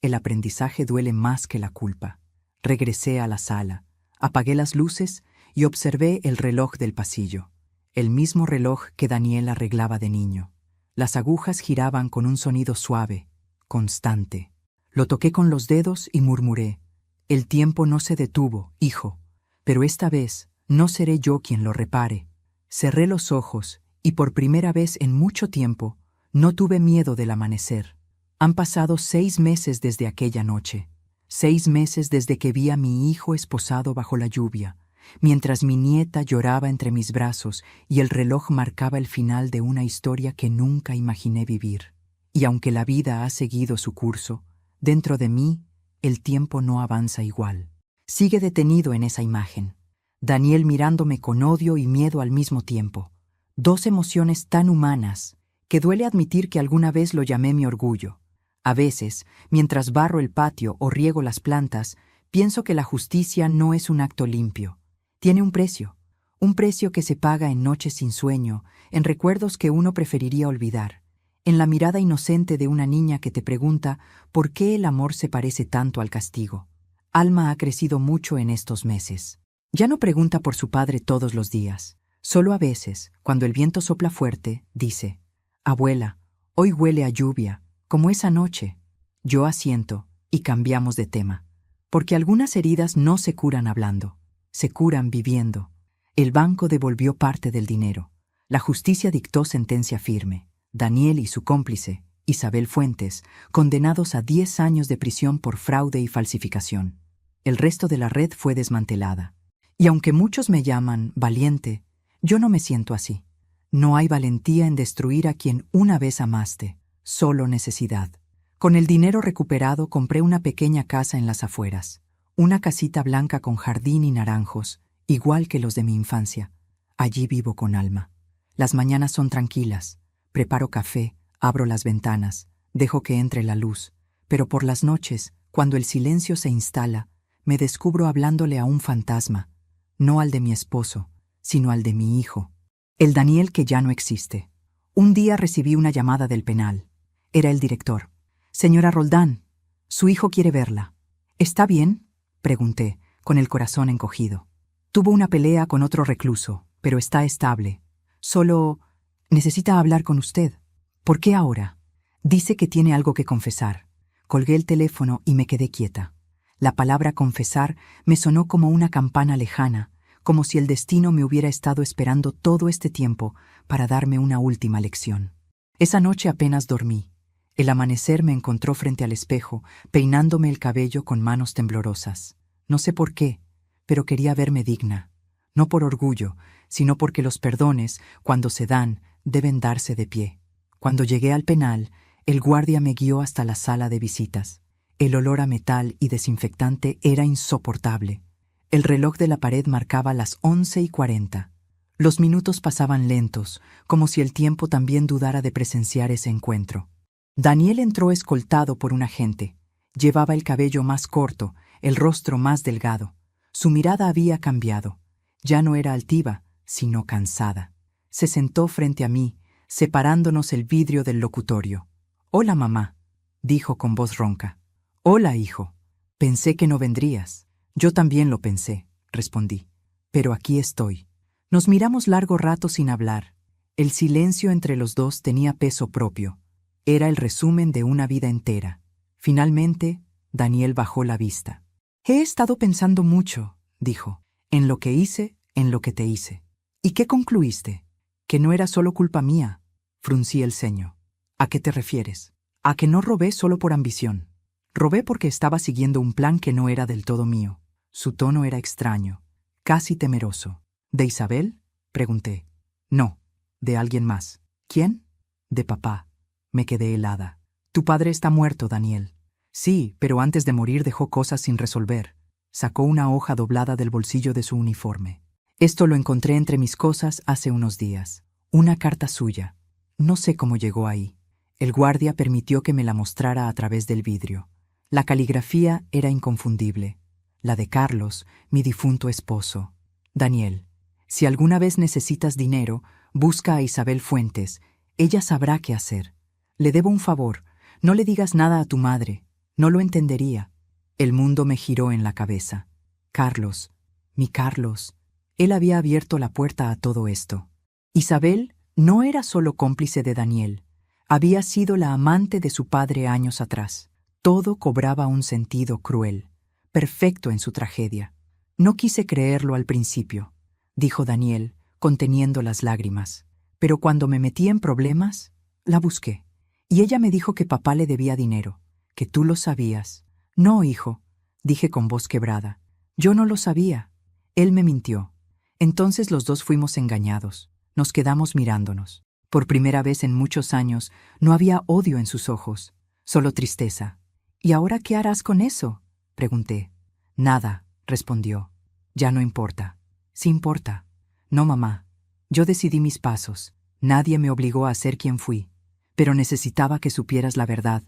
S1: el aprendizaje duele más que la culpa. Regresé a la sala, apagué las luces y observé el reloj del pasillo, el mismo reloj que Daniel arreglaba de niño. Las agujas giraban con un sonido suave, constante. Lo toqué con los dedos y murmuré: «El tiempo no se detuvo, hijo, pero esta vez no seré yo quien lo repare». Cerré los ojos y por primera vez en mucho tiempo no tuve miedo del amanecer. Han pasado 6 meses desde aquella noche, 6 meses desde que vi a mi hijo esposado bajo la lluvia, mientras mi nieta lloraba entre mis brazos y el reloj marcaba el final de una historia que nunca imaginé vivir. Y aunque la vida ha seguido su curso, dentro de mí el tiempo no avanza igual. Sigue detenido en esa imagen. Daniel mirándome con odio y miedo al mismo tiempo. 2 emociones tan humanas que duele admitir que alguna vez lo llamé mi orgullo. A veces, mientras barro el patio o riego las plantas, pienso que la justicia no es un acto limpio. Tiene un precio que se paga en noches sin sueño, en recuerdos que uno preferiría olvidar, en la mirada inocente de una niña que te pregunta por qué el amor se parece tanto al castigo. Alma ha crecido mucho en estos meses. Ya no pregunta por su padre todos los días. Solo a veces, cuando el viento sopla fuerte, dice: «Abuela, hoy huele a lluvia, como esa noche». Yo asiento y cambiamos de tema. Porque algunas heridas no se curan hablando, se curan viviendo. El banco devolvió parte del dinero. La justicia dictó sentencia firme. Daniel y su cómplice, Isabel Fuentes, condenados a 10 años de prisión por fraude y falsificación. El resto de la red fue desmantelada. Y aunque muchos me llaman valiente, yo no me siento así. No hay valentía en destruir a quien una vez amaste, solo necesidad. Con el dinero recuperado compré una pequeña casa en las afueras, una casita blanca con jardín y naranjos, igual que los de mi infancia. Allí vivo con Alma. Las mañanas son tranquilas, preparo café, abro las ventanas, dejo que entre la luz, pero por las noches, cuando el silencio se instala, me descubro hablándole a un fantasma. No al de mi esposo, sino al de mi hijo, el Daniel que ya no existe. Un día recibí una llamada del penal. Era el director. «Señora Roldán, su hijo quiere verla». «¿Está bien?», pregunté, con el corazón encogido. «Tuvo una pelea con otro recluso, pero está estable. Solo necesita hablar con usted». «¿Por qué ahora?». «Dice que tiene algo que confesar». Colgué el teléfono y me quedé quieta. La palabra confesar me sonó como una campana lejana, como si el destino me hubiera estado esperando todo este tiempo para darme una última lección. Esa noche apenas dormí. El amanecer me encontró frente al espejo, peinándome el cabello con manos temblorosas. No sé por qué, pero quería verme digna. No por orgullo, sino porque los perdones, cuando se dan, deben darse de pie. Cuando llegué al penal, el guardia me guió hasta la sala de visitas. El olor a metal y desinfectante era insoportable. El reloj de la pared marcaba las 11:40. Los minutos pasaban lentos, como si el tiempo también dudara de presenciar ese encuentro. Daniel entró escoltado por un agente. Llevaba el cabello más corto, el rostro más delgado. Su mirada había cambiado. Ya no era altiva, sino cansada. Se sentó frente a mí, separándonos el vidrio del locutorio. «Hola, mamá», dijo con voz ronca. «Hola, hijo. Pensé que no vendrías». «Yo también lo pensé», respondí. «Pero aquí estoy». Nos miramos largo rato sin hablar. El silencio entre los dos tenía peso propio. Era el resumen de una vida entera. Finalmente, Daniel bajó la vista. «He estado pensando mucho», dijo, «en lo que hice, en lo que te hice». «¿Y qué concluiste?». «Que no era solo culpa mía». Fruncí el ceño. «¿A qué te refieres?». «A que no robé solo por ambición. Robé porque estaba siguiendo un plan que no era del todo mío». Su tono era extraño, casi temeroso. «¿De Isabel?», pregunté. «No, de alguien más». «¿Quién?». «De papá». Me quedé helada. «Tu padre está muerto, Daniel». «Sí, pero antes de morir dejó cosas sin resolver». Sacó una hoja doblada del bolsillo de su uniforme. Esto lo encontré entre mis cosas hace unos días. Una carta suya. No sé cómo llegó ahí. El guardia permitió que me la mostrara a través del vidrio. La caligrafía era inconfundible. La de Carlos, mi difunto esposo. Daniel, si alguna vez necesitas dinero, busca a Isabel Fuentes. Ella sabrá qué hacer. Le debo un favor. No le digas nada a tu madre. No lo entendería. El mundo me giró en la cabeza. Carlos, mi Carlos. Él había abierto la puerta a todo esto. Isabel no era solo cómplice de Daniel. Había sido la amante de su padre años atrás. Todo cobraba un sentido cruel, perfecto en su tragedia. No quise creerlo al principio, dijo Daniel, conteniendo las lágrimas. Pero cuando me metí en problemas, la busqué. Y ella me dijo que papá le debía dinero, que tú lo sabías. No, hijo, dije con voz quebrada. Yo no lo sabía. Él me mintió. Entonces los dos fuimos engañados. Nos quedamos mirándonos. Por primera vez en muchos años no había odio en sus ojos, solo tristeza. ¿Y ahora qué harás con eso?, pregunté. Nada, respondió. Ya no importa. Sí importa. No, mamá. Yo decidí mis pasos. Nadie me obligó a ser quien fui. Pero necesitaba que supieras la verdad.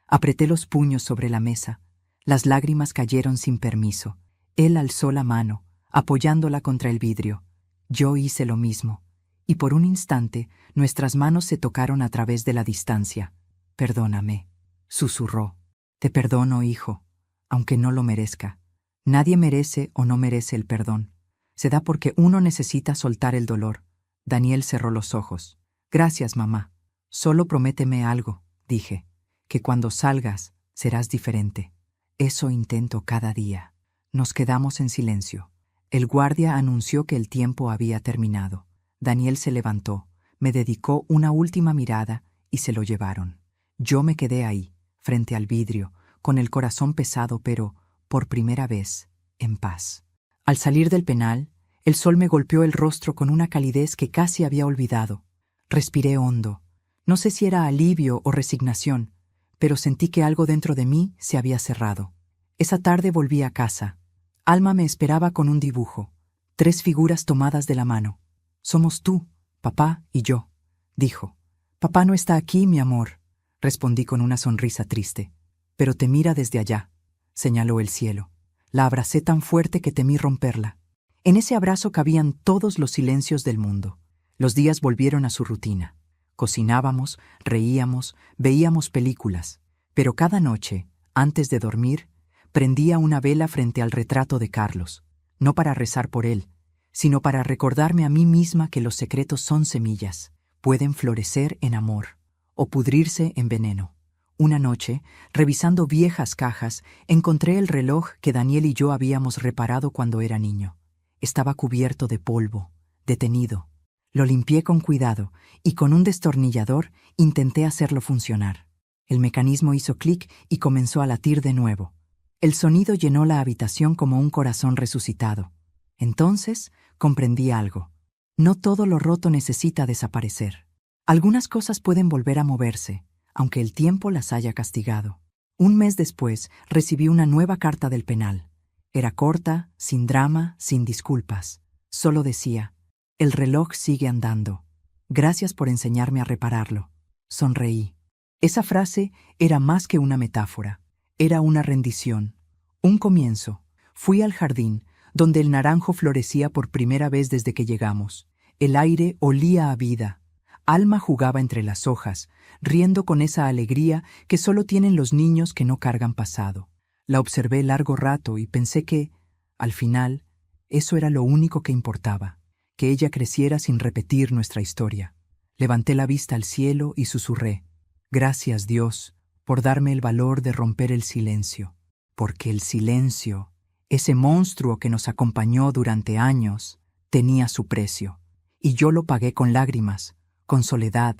S1: Apreté los puños sobre la mesa. Las lágrimas cayeron sin permiso. Él alzó la mano, apoyándola contra el vidrio. Yo hice lo mismo. Y por un instante nuestras manos se tocaron a través de la distancia. Perdóname, susurró. Te perdono, hijo, aunque no lo merezca. Nadie merece o no merece el perdón. Se da porque uno necesita soltar el dolor. Daniel cerró los ojos. Gracias, mamá. Solo prométeme algo, dije, que cuando salgas serás diferente. Eso intento cada día. Nos quedamos en silencio. El guardia anunció que el tiempo había terminado. Daniel se levantó, me dedicó una última mirada y se lo llevaron. Yo me quedé ahí, frente al vidrio, con el corazón pesado pero, por primera vez, en paz. Al salir del penal, el sol me golpeó el rostro con una calidez que casi había olvidado. Respiré hondo. No sé si era alivio o resignación, pero sentí que algo dentro de mí se había cerrado. Esa tarde volví a casa. Alma me esperaba con un dibujo, 3 figuras tomadas de la mano. Somos tú, papá y yo, dijo. Papá no está aquí, mi amor, respondí con una sonrisa triste. Pero te mira desde allá, señaló el cielo. La abracé tan fuerte que temí romperla. En ese abrazo cabían todos los silencios del mundo. Los días volvieron a su rutina. Cocinábamos, reíamos, veíamos películas. Pero cada noche, antes de dormir, prendía una vela frente al retrato de Carlos, no para rezar por él, sino para recordarme a mí misma que los secretos son semillas, pueden florecer en amor o pudrirse en veneno. Una noche, revisando viejas cajas, encontré el reloj que Daniel y yo habíamos reparado cuando era niño. Estaba cubierto de polvo, detenido. Lo limpié con cuidado y con un destornillador intenté hacerlo funcionar. El mecanismo hizo clic y comenzó a latir de nuevo. El sonido llenó la habitación como un corazón resucitado. Entonces comprendí algo. No todo lo roto necesita desaparecer. Algunas cosas pueden volver a moverse, aunque el tiempo las haya castigado. Un mes después recibí una nueva carta del penal. Era corta, sin drama, sin disculpas. Solo decía: el reloj sigue andando. Gracias por enseñarme a repararlo. Sonreí. Esa frase era más que una metáfora. Era una rendición, un comienzo. Fui al jardín, donde el naranjo florecía por primera vez desde que llegamos. El aire olía a vida. Alma jugaba entre las hojas, riendo con esa alegría que solo tienen los niños que no cargan pasado. La observé largo rato y pensé que, al final, eso era lo único que importaba, que ella creciera sin repetir nuestra historia. Levanté la vista al cielo y susurré: gracias, Dios, por darme el valor de romper el silencio, porque el silencio, ese monstruo que nos acompañó durante años, tenía su precio, y yo lo pagué con lágrimas, con soledad,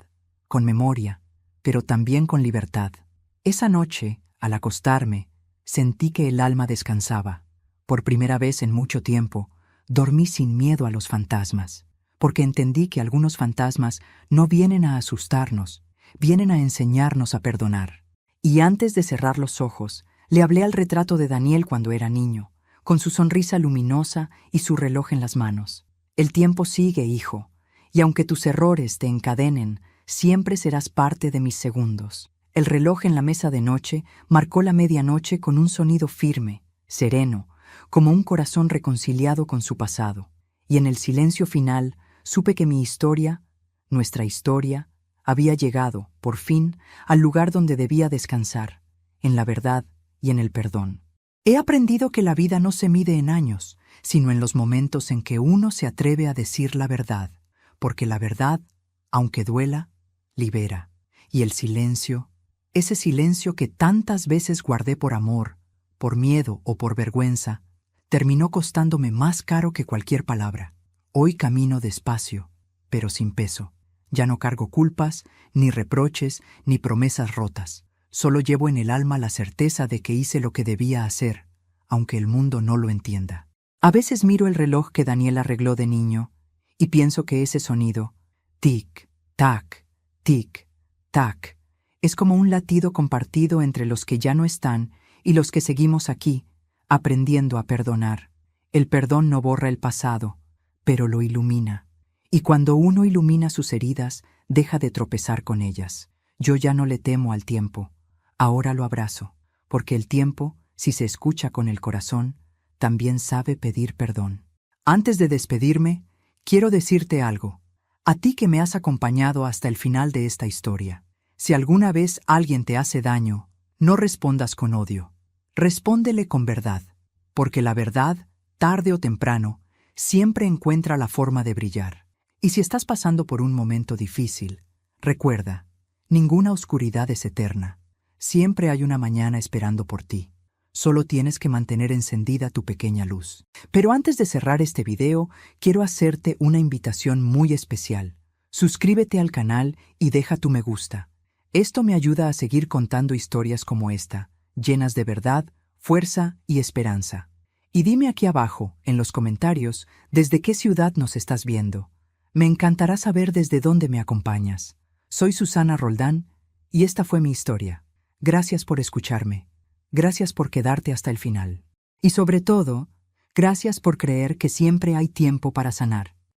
S1: con memoria, pero también con libertad. Esa noche, al acostarme, sentí que el alma descansaba. Por primera vez en mucho tiempo, dormí sin miedo a los fantasmas, porque entendí que algunos fantasmas no vienen a asustarnos, vienen a enseñarnos a perdonar. Y antes de cerrar los ojos, le hablé al retrato de Daniel cuando era niño, con su sonrisa luminosa y su reloj en las manos. El tiempo sigue, hijo, y aunque tus errores te encadenen, siempre serás parte de mis segundos. El reloj en la mesa de noche marcó la medianoche con un sonido firme, sereno, como un corazón reconciliado con su pasado. Y en el silencio final supe que mi historia, nuestra historia, había llegado, por fin, al lugar donde debía descansar, en la verdad y en el perdón. He aprendido que la vida no se mide en años, sino en los momentos en que uno se atreve a decir la verdad, porque la verdad, aunque duela, libera. Y el silencio, ese silencio que tantas veces guardé por amor, por miedo o por vergüenza, terminó costándome más caro que cualquier palabra. Hoy camino despacio, pero sin peso. Ya no cargo culpas, ni reproches, ni promesas rotas. Solo llevo en el alma la certeza de que hice lo que debía hacer, aunque el mundo no lo entienda. A veces miro el reloj que Daniel arregló de niño y pienso que ese sonido, tic-tac, tic-tac, es como un latido compartido entre los que ya no están y los que seguimos aquí, aprendiendo a perdonar. El perdón no borra el pasado, pero lo ilumina. Y cuando uno ilumina sus heridas, deja de tropezar con ellas. Yo ya no le temo al tiempo. Ahora lo abrazo, porque el tiempo, si se escucha con el corazón, también sabe pedir perdón. Antes de despedirme, quiero decirte algo. A ti que me has acompañado hasta el final de esta historia. Si alguna vez alguien te hace daño, no respondas con odio. Respóndele con verdad, porque la verdad, tarde o temprano, siempre encuentra la forma de brillar. Y si estás pasando por un momento difícil, recuerda, ninguna oscuridad es eterna. Siempre hay una mañana esperando por ti. Solo tienes que mantener encendida tu pequeña luz. Pero antes de cerrar este video, quiero hacerte una invitación muy especial. Suscríbete al canal y deja tu me gusta. Esto me ayuda a seguir contando historias como esta, llenas de verdad, fuerza y esperanza. Y dime aquí abajo, en los comentarios, desde qué ciudad nos estás viendo. Me encantará saber desde dónde me acompañas. Soy Susana Roldán y esta fue mi historia. Gracias por escucharme. Gracias por quedarte hasta el final. Y sobre todo, gracias por creer que siempre hay tiempo para sanar.